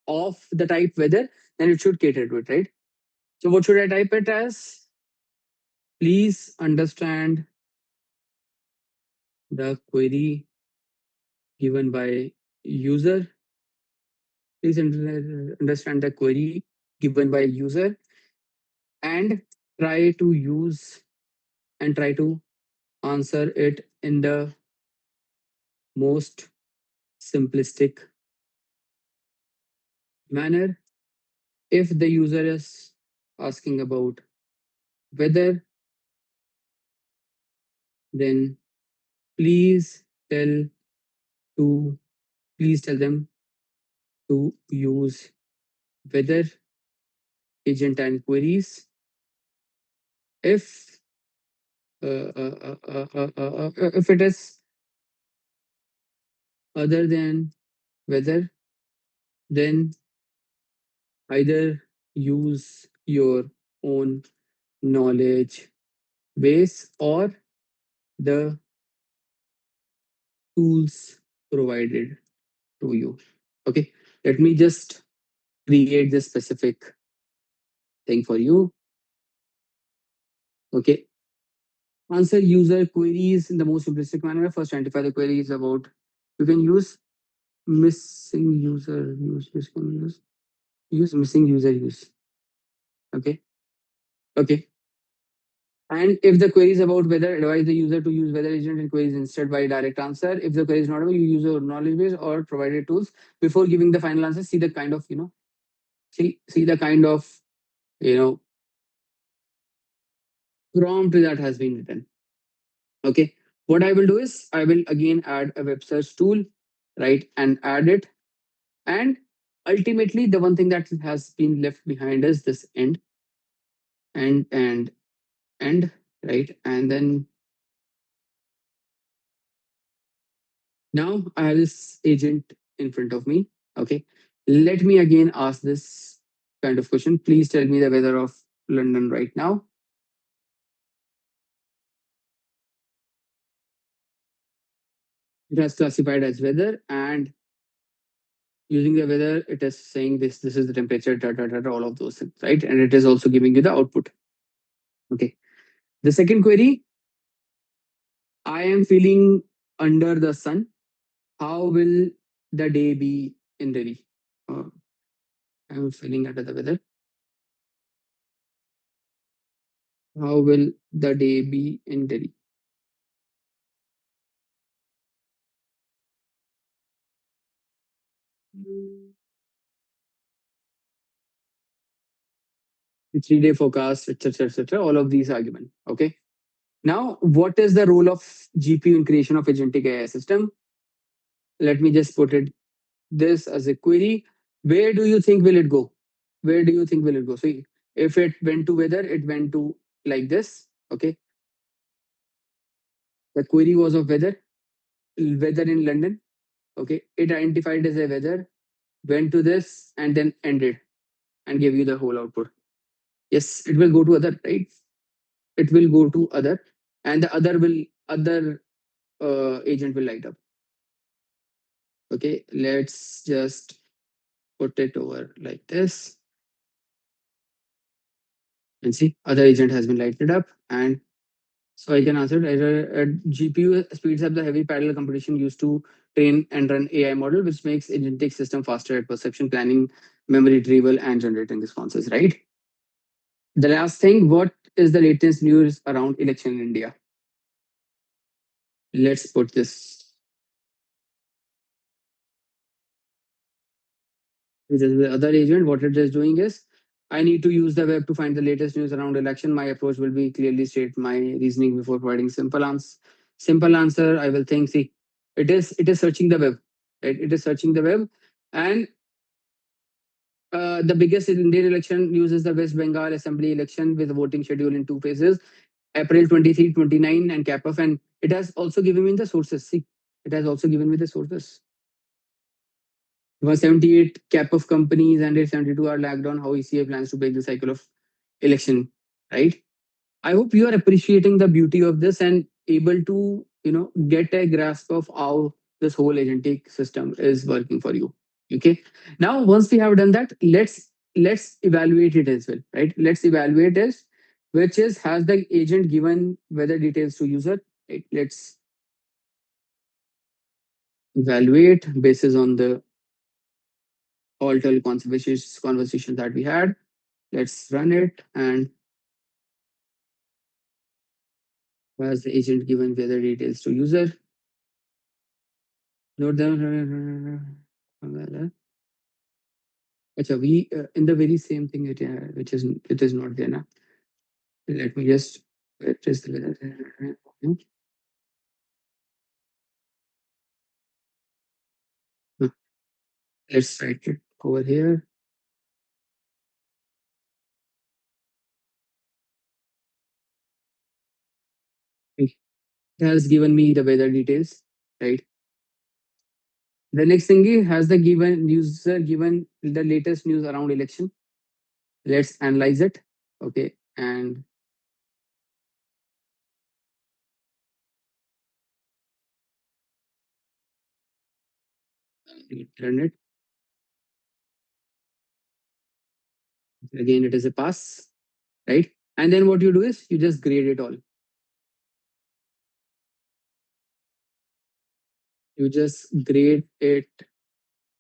of the type whether, then it should cater to it, right? So what should I type it as? Please understand the query given by user. Please understand the query given by user and try to use and try to answer it in the most simplistic manner. If the user is asking about whether, then please tell to please tell them to use whether agent and queries. If if it is other than whether, then either use your own knowledge base or the tools provided to you. Okay, let me just create this specific thing for you. Okay, answer user queries in the most simplistic manner. First, identify the queries about. You can use missing user use. Use missing user use. Okay. Okay. And if the query is about whether, advise the user to use whether agent and queries instead by direct answer. If the query is not about, you use your knowledge base or provided tools before giving the final answer. See the kind of, see the kind of, you know, prompt that has been written. Okay. What I will do is I will again add a web search tool, right? And add it. And ultimately, the one thing that has been left behind is this end and right. And then now I have this agent in front of me. Okay. Let me again ask this kind of question. Please tell me the weather of London right now. It has classified as weather, and using the weather, it is saying this is the temperature, all of those things, right? And it is also giving you the output. Okay. The second query, I am feeling under the sun. How will the day be in Delhi? I'm feeling under the weather. How will the day be in Delhi? The 3-day forecast, etc., etc. All of these arguments. Okay. Now, what is the role of GPU in creation of agentic AI system? Let me just put it this as a query. Where do you think will it go? Where do you think will it go? So if it went to weather, it went to like this. Okay. The query was of weather in London. Okay. It identified as a weather, went to this, and then ended and gave you the whole output. Yes, it will go to other, right? It will go to other, and the other agent will light up. Okay, let's just put it over like this. And see, other agent has been lighted up. And so I can answer it. GPU speeds up the heavy parallel computation used to train and run AI model, which makes agentic system faster at perception, planning, memory retrieval, and generating responses, right? The last thing, what is the latest news around election in India? Let's put this. Which is the other agent. What it is doing is, I need to use the web to find the latest news around election. My approach will be clearly state my reasoning before providing simple answer. Simple answer, I will think. See, it is searching the web, right? It is searching the web, and the biggest Indian election news is the West Bengal Assembly election with voting schedule in two phases, April 23, 29, and cap off. And it has also given me the sources. See, it has also given me the sources. 178 cap of companies and 872 are lagged on how ECA plans to break the cycle of election, right? I hope you are appreciating the beauty of this and able to get a grasp of how this whole agentic system is working for you. Okay. Now, once we have done that, let's evaluate it as well, right? Let's evaluate this, which is, has the agent given weather details to user? Right. Let's evaluate basis on the all tell conversation that we had. Let's run it, and has the agent given weather details to user? Note down. Acha, we in the very same thing which is it is not there now. Let me just it is the let's write it over here. It has given me the weather details, right? The next thing is, has the given user given the latest news around election? Let's analyze it. Okay, and run it. Again, it is a pass, right? And then what you do is you just grade it all. You just grade it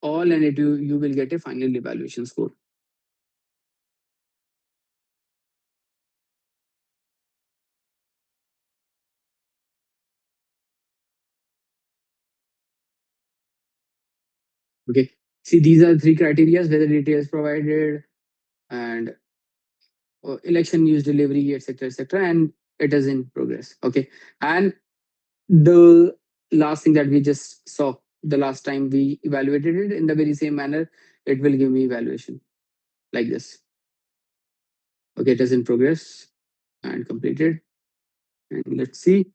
all, and you will get a final evaluation score. Okay. See, these are three criteria: whether details provided, and election news delivery, etc., and it is in progress. Okay. And the last thing that we just saw the last time we evaluated it, in the very same manner, it will give me evaluation like this. Okay, it is in progress and completed. And let's see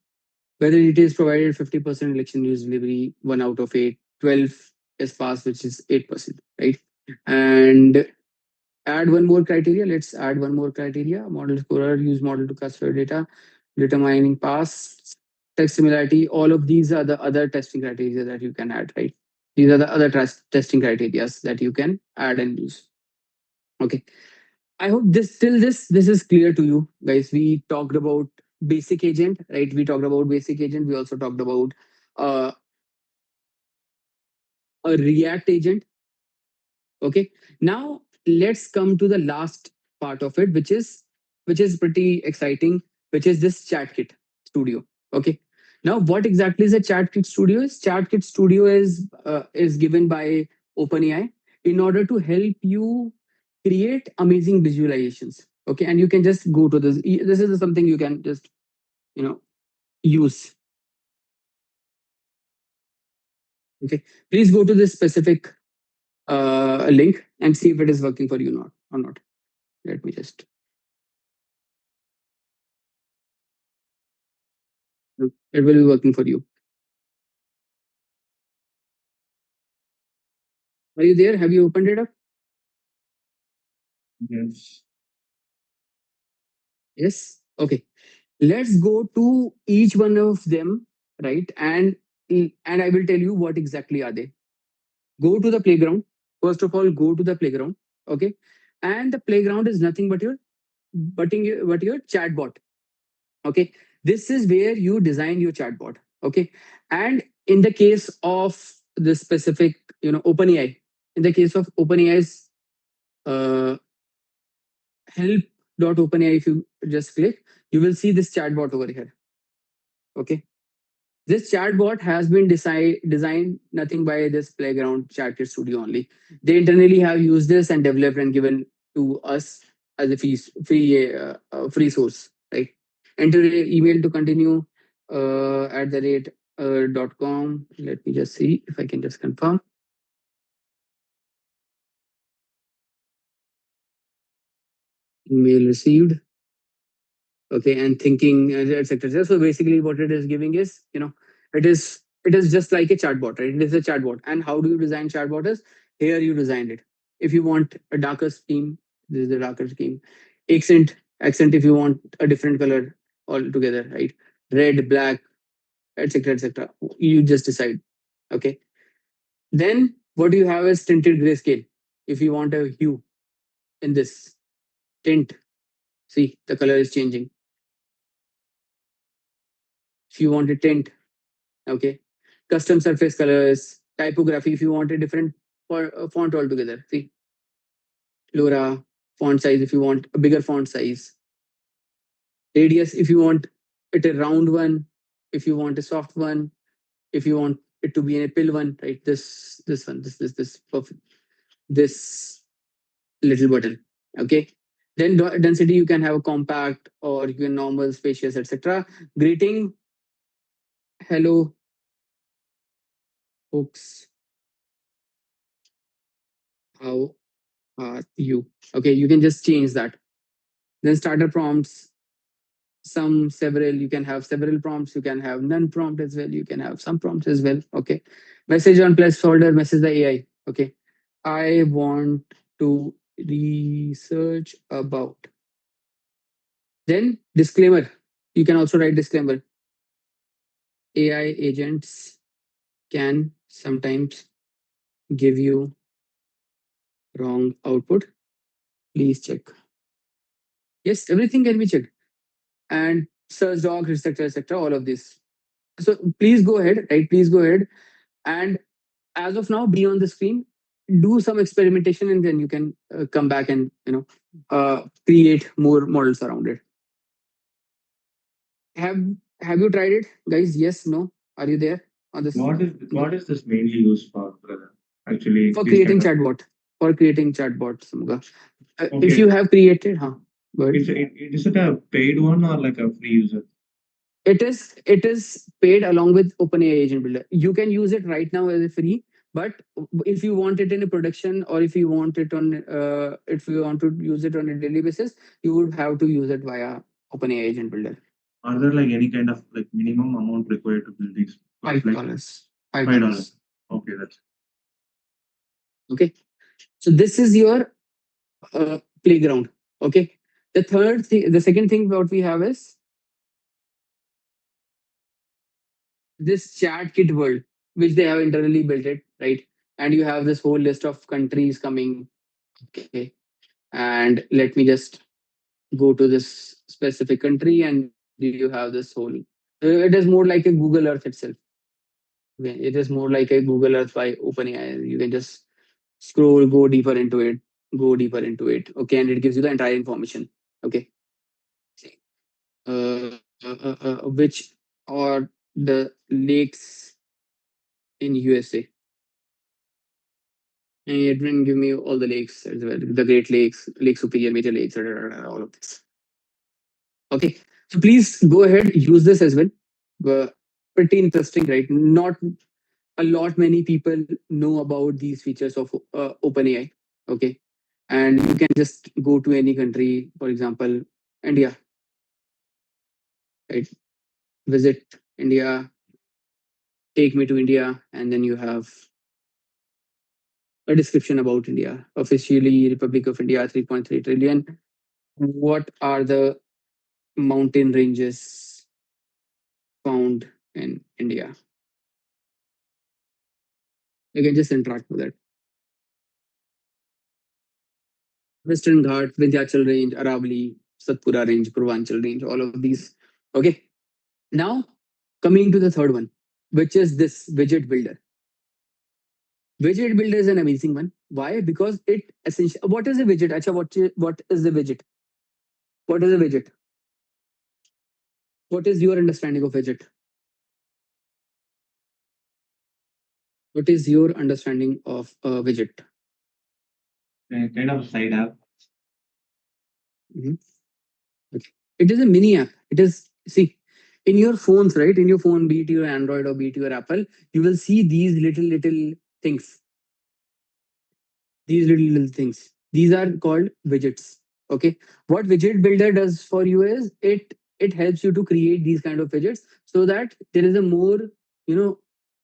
whether details provided 50% election news delivery, 1 out of 8, 12 is passed, which is 8%, right? And add one more criteria. Let's add one more criteria. Model scorer, use model to classify data, determining pass, text similarity. All of these are the other testing criteria that you can add, right? These are the other testing criteria that you can add and use. Okay. I hope this is clear to you guys. We talked about basic agent, right? We talked about basic agent. We also talked about uh, a React agent. Okay. Now let's come to the last part of it, which is pretty exciting, which is this ChatKit Studio. Okay. Now, what exactly is a ChatKit Studio? ChatKit Studio is given by OpenAI in order to help you create amazing visualizations. Okay, and you can just go to this. This is something you can just you know use. Okay, please go to this specific link and see if it is working for you or not. Let me just. It will be working for you. Are you there? Have you opened it up? Yes. Yes. Okay. Let's go to each one of them, right? And I will tell you what exactly are they. Go to the playground. First of all, go to the playground. Okay. And the playground is nothing but your chatbot. Okay. This is where you design your chatbot. Okay. And in the case of the specific, OpenAI, in the case of OpenAI's uh, help.openai, if you just click, you will see this chatbot over here. Okay. This chatbot has been designed nothing by this playground ChatKit Studio only. They internally have used this and developed and given to us as a free source, right? Enter email to continue at the rate .com. Let me just see if I can just confirm. Email received. Okay, and thinking, etc. So basically what it is giving is, it is just like a chatbot, right? It is a chatbot. And how do you design chatbot? Is here you designed it. If you want a darker scheme, this is the darker scheme. Accent, if you want a different color altogether, right? Red, black, etc., etc. You just decide. Okay. Then what you have is tinted grayscale. If you want a hue in this tint, see the color is changing. If you want a tint, okay. Custom surface colors, typography. If you want a different font altogether, see Laura font size. If you want a bigger font size, radius. If you want it a round one, if you want a soft one, if you want it to be in a pill one, right? This one, this perfect. This little button. Okay. Then density, you can have a compact or you can normal, spacious, etc. Greeting, hello, folks, how are you? Okay, you can just change that. Then starter prompts, some, several, you can have several prompts, you can have none prompt as well, you can have some prompts as well. Okay. Message on placeholder, message the AI. Okay. I want to research about. Then disclaimer. You can also write disclaimer. AI agents can sometimes give you wrong output. Please check. Yes, everything can be checked. And search docs, etc., etc., all of this. So please go ahead, right? Please go ahead. And as of now, be on the screen, do some experimentation, and then you can come back and create more models around it. Have Have you tried it, guys? Yes, no. Are you there on this? What is this mainly used for, brother? Actually, For these creating kind of chatbot. For creating chatbot, Samuga. If okay. you have created, huh? Go ahead. Is it a paid one or like a free user? It is paid along with OpenAI Agent Builder. You can use it right now as a free, but if you want it in a production or if you want to use it on a daily basis, you would have to use it via OpenAI Agent Builder. Are there like any kind of like minimum amount required to build these? $5. Like $5. Okay, that's Okay. So this is your playground. Okay. The second thing what we have is this chat kit world, which they have internally built it, right? And you have this whole list of countries coming. Okay. And let me just go to this specific country, and you have this whole. It is more like a Google Earth itself. Okay. It is more like a Google Earth by OpenAI. You can just scroll, go deeper into it, go deeper into it. Okay. And it gives you the entire information. Okay. Which are the lakes in USA? And it will give me all the lakes as well, the Great Lakes, Lake Superior, Major Lakes, all of this. Okay, so please go ahead, use this as well. Pretty interesting, right? Not a lot many people know about these features of OpenAI. Okay, and you can just go to any country, for example, India, right? Visit India, take me to India, and then you have a description about India. Officially, Republic of India, 3.3 trillion. What are the mountain ranges found in India? You can just interact with it. Western Ghats, Vindhyachal Range, Aravalli, Satpura Range, Purvanchal Range, all of these. Okay. Now, coming to the third one, which is this widget builder. Widget builder is an amazing one. Why? Because it essentially, what is a widget? Acha, what is the widget? What is a widget? What is your understanding of widget? What is your understanding of a widget? kind of a side app. Mhm. Okay. It is a mini app. It is, see, in your phones, right? In your phone, be it your Android or be it your Apple, you will see these little things. These little things. These are called widgets. Okay. What widget builder does for you is it helps you to create these kind of widgets so that there is a more,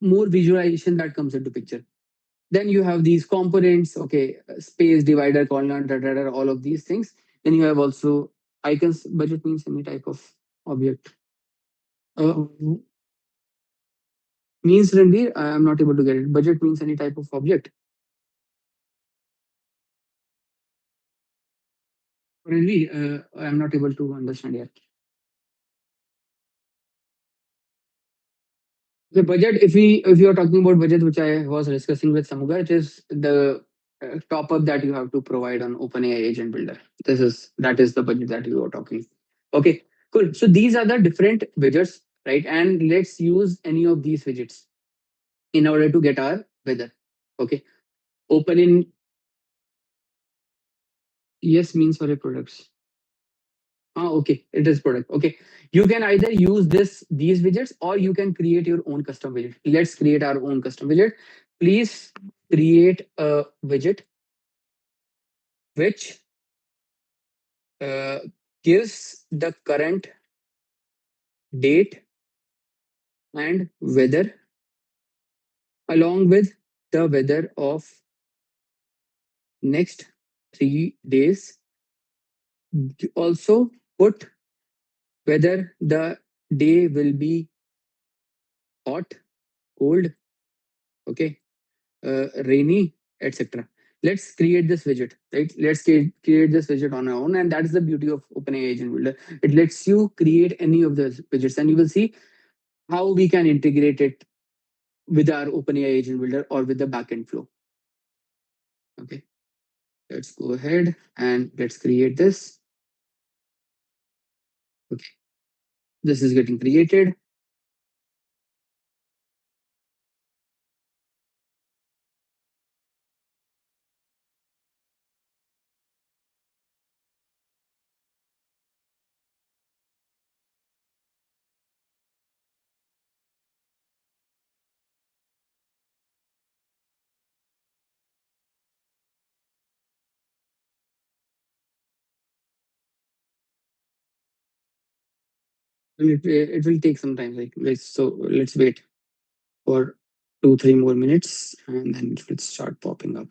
more visualization that comes into picture. Then you have these components, okay, space divider, colon, all of these things. Then you have also icons. Budget means any type of object. Means Ranveer, I am not able to get it. Budget means any type of object. Ranveer, I am not able to understand yet. The budget, if you are talking about budget, which I was discussing with Samuga, it is the top up that you have to provide on OpenAI Agent Builder. That is the budget that you are talking. Okay, cool. So these are the different widgets, right? And let's use any of these widgets in order to get our weather. Okay, open in yes means for a products. Ah, okay, it is product. Okay, you can either use these widgets or you can create your own custom widget. Let's create our own custom widget. Please create a widget which uh, gives the current date and weather along with the weather of next 3 days. Also put whether the day will be hot, cold, okay, rainy, etc. Let's create this widget, right? Let's create this widget on our own, and that's the beauty of OpenAI Agent Builder. It lets you create any of those widgets, and you will see how we can integrate it with our OpenAI Agent Builder or with the backend flow. Okay, let's go ahead and let's create this. Okay, this is getting created. And it will take some time. Like let's wait for 2-3 more minutes, and then it will start popping up.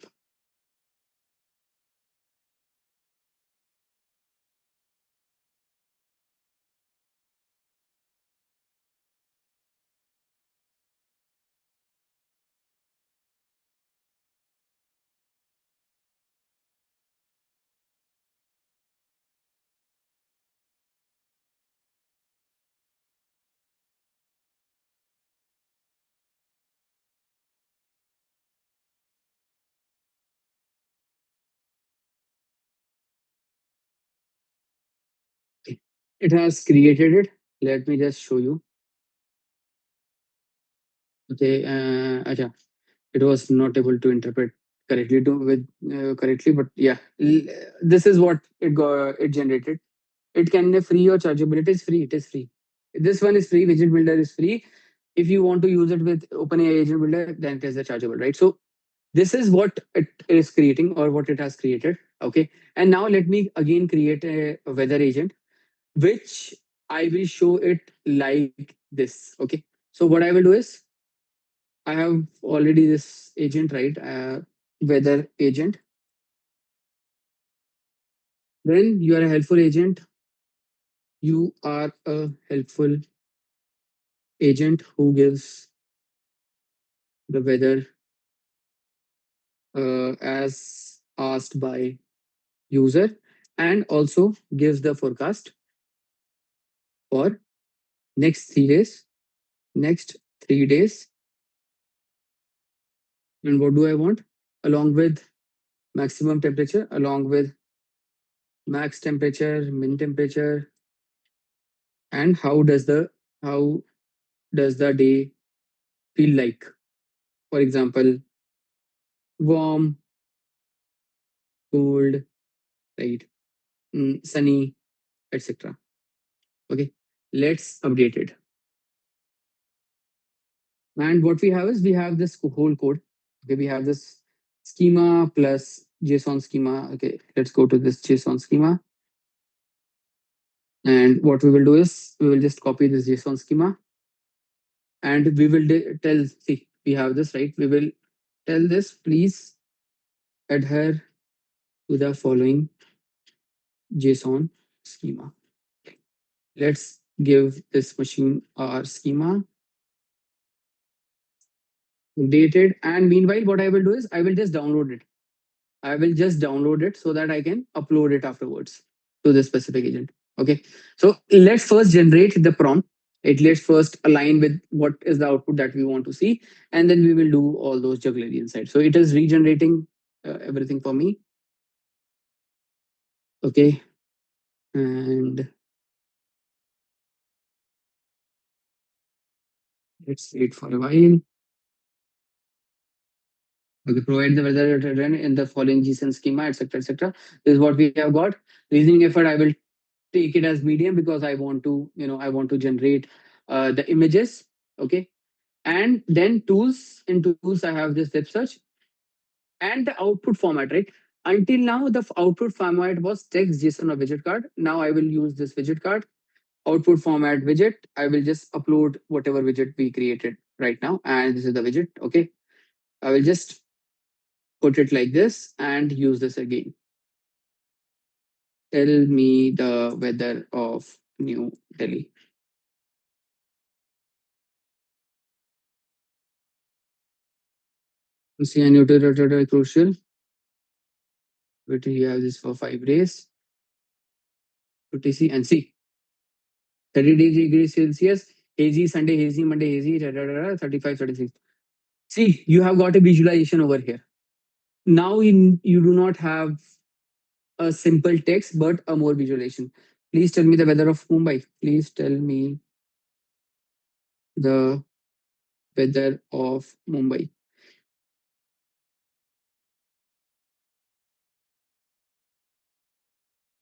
Okay. It has created it. Let me just show you. Okay, acha, it was not able to interpret correctly, but yeah, this is what it generated. It can be free or chargeable. It is free. It is free. This one is free. Widget Builder is free. If you want to use it with OpenAI Agent Builder, then it is a chargeable, right? So this is what it is creating or what it has created. Okay, and now let me again create a weather agent, which I will show it like this. Okay, so what I will do is I have already this agent, right? Weather agent. Then you are a helpful agent. You are a helpful agent who gives the weather as asked by user and also gives the forecast for next 3 days, next 3 days. And what do I want? Along with maximum temperature, along with max temperature, min temperature, and how does the day feel like? For example, warm, cold, right? Sunny, etc. Okay, let's update it. And what we have is we have this whole code. Okay, we have this schema plus JSON schema. Okay, let's go to this JSON schema. And what we will do is we will just copy this JSON schema and we will tell, see, we have this, right? We will tell this, please adhere to the following JSON schema. Let's give this machine our schema. Updated. And meanwhile, what I will do is I will just download it. I will just download it so that I can upload it afterwards to this specific agent. Okay. So let's first generate the prompt. Let's first align with what is the output that we want to see, and then we will do all those jugglery inside. So it is regenerating everything for me. Okay. And let's wait for a while. Okay, provide the weather trend in the following JSON schema, etc., etc. This is what we have got. Reasoning effort, I will take it as medium because I want to, I want to generate the images. Okay. And then tools, in tools, I have this depth search and the output format, right? Until now, the output format was text, JSON, or widget card. Now I will use this widget card, output format widget. I will just upload whatever widget we created right now. And this is the widget. Okay. I will just put it like this and use this again. Tell me the weather of New Delhi. See, I need to crucial. But you have this for 5 days. TC and see 30 degrees Celsius, hazy Sunday, hazy Monday, hazy 35, 36. See, you have got a visualization over here. Now you do not have a simple text, but a more visualization. Please tell me the weather of Mumbai. Please tell me the weather of Mumbai.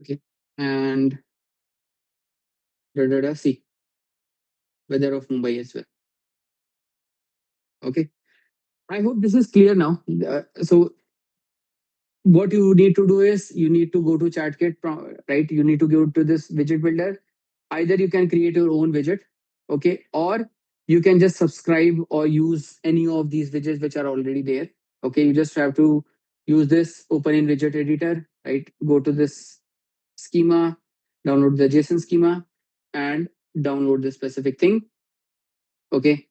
Okay. And see weather of Mumbai as well. Okay. I hope this is clear now. So what you need to do is you need to go to ChatKit, right? You need to go to this widget builder. Either you can create your own widget, okay, or you can just subscribe or use any of these widgets which are already there. Okay, you just have to use this open in widget editor, right? Go to this schema, download the JSON schema, and download the specific thing. Okay,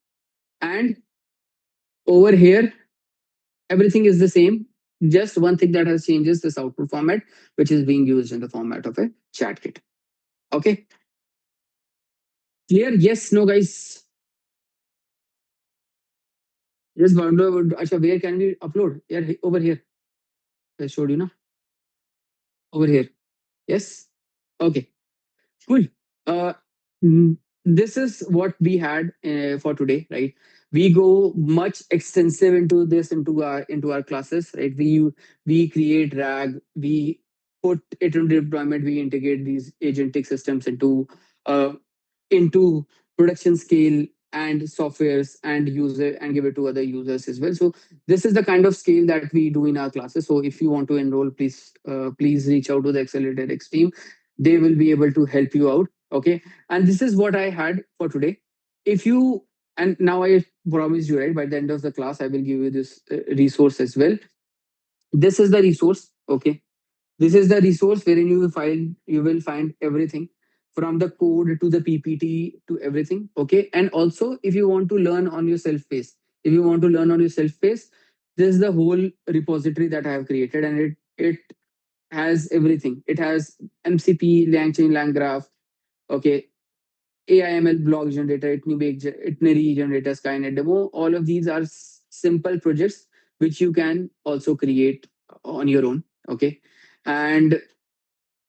and over here everything is the same. Just one thing that has changed is this output format, which is being used in the format of a chat kit. Okay. Clear? Yes, no, guys. Just wonder, Acha, where can we upload? Yeah, over here. I showed you now. Over here. Yes. Okay. Cool. Uh, this is what we had for today, right? We go much extensive into this into our classes, right? We create RAG, we put it into deployment, we integrate these agentic systems uh, into production scale and softwares and user and give it to other users as well. So this is the kind of scale that we do in our classes. So if you want to enroll, please reach out to the Accelerated X team. They will be able to help you out. Okay. And this is what I had for today. If you and now I promised you, right, by the end of the class I will give you this resource as well. This is the resource. Okay, this is the resource wherein you will find everything from the code to the PPT to everything. Okay, and also if you want to learn on your self pace, if you want to learn on your self pace, this is the whole repository that I have created, and it has everything. It has MCP, LangChain, LangGraph. Okay, AIML block generator, itinerary generator, Skynet demo. All of these are simple projects which you can also create on your own. Okay, and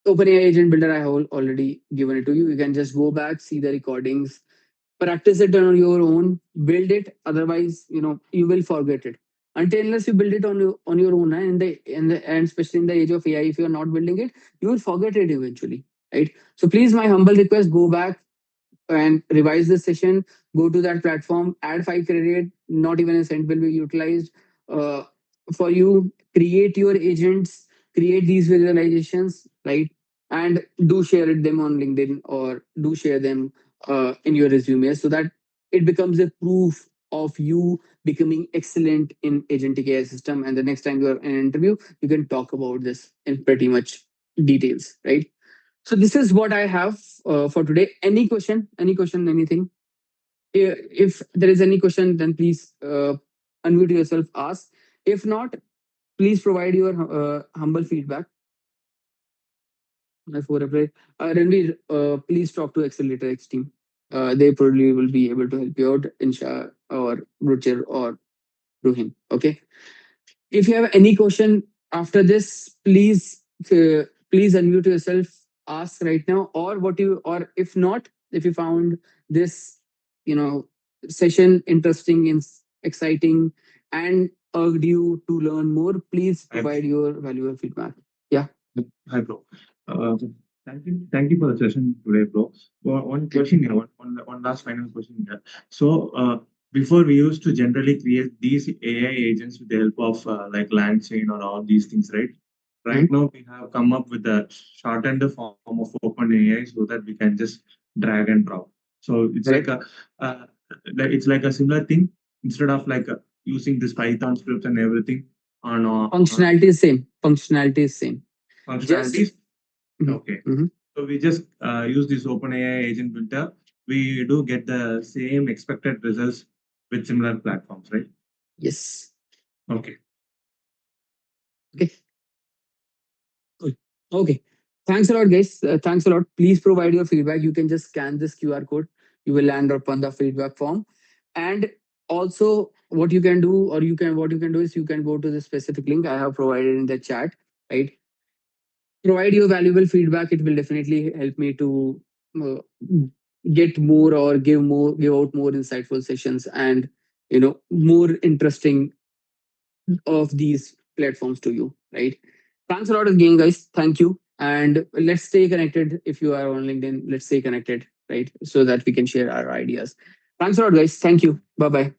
OpenAI agent builder I have already given it to you. You can just go back, see the recordings, practice it on your own, build it. Otherwise, you will forget it. Until unless you build it on your own, and especially in the age of AI, if you are not building it, you will forget it eventually, right? So please, my humble request, go back and revise this session. Go to that platform, add 5 credit. Not even a cent will be utilized uh, for you. Create your agents, create these visualizations, right? And do share it them on LinkedIn or do share them in your resume so that it becomes a proof of you becoming excellent in agentic AI system. And the next time you're in an interview, you can talk about this in pretty much details, right? So this is what I have for today. Any question? Any question? Anything? If there is any question, then please unmute yourself, ask. If not, please provide your humble feedback. For reply, Ranveer, please talk to Accelerator X team. They probably will be able to help you out, Insha or Ruchir or Ruhin. Okay. If you have any question after this, please unmute yourself, ask right now, or what you, or if not, if you found this, you know, session interesting and exciting and urged you to learn more, please provide your valuable feedback. Yeah. Hi, bro. Uh, thank you for the session today, bro. One question here, one last final question here. So, before we used to generally create these AI agents with the help of like LangChain or all these things, right? Right now, we have come up with a shortened form of OpenAI so that we can just drag and drop. So it's Right. it's like a similar thing instead of like using this Python scripts and everything on Functionality is same. Functionality is same. Just functionalities. Mhm, Okay. mhm. So we just use this OpenAI agent builder. We do get the same expected results with similar platforms, right? Yes. Okay. Okay. Cool. Okay. Thanks a lot, guys. Thanks a lot. Please provide your feedback. You can just scan this QR code. You will land up on the feedback form. And also, what you can do, or what you can do is you can go to the specific link I have provided in the chat. Right. Provide your valuable feedback. It will definitely help me to uh, get more or give out more insightful sessions and more interesting of these platforms to you, right? Thanks a lot again, guys. Thank you. And let's stay connected. If you are on LinkedIn, let's stay connected, right? So that we can share our ideas. Thanks a lot, guys. Thank you. Bye bye.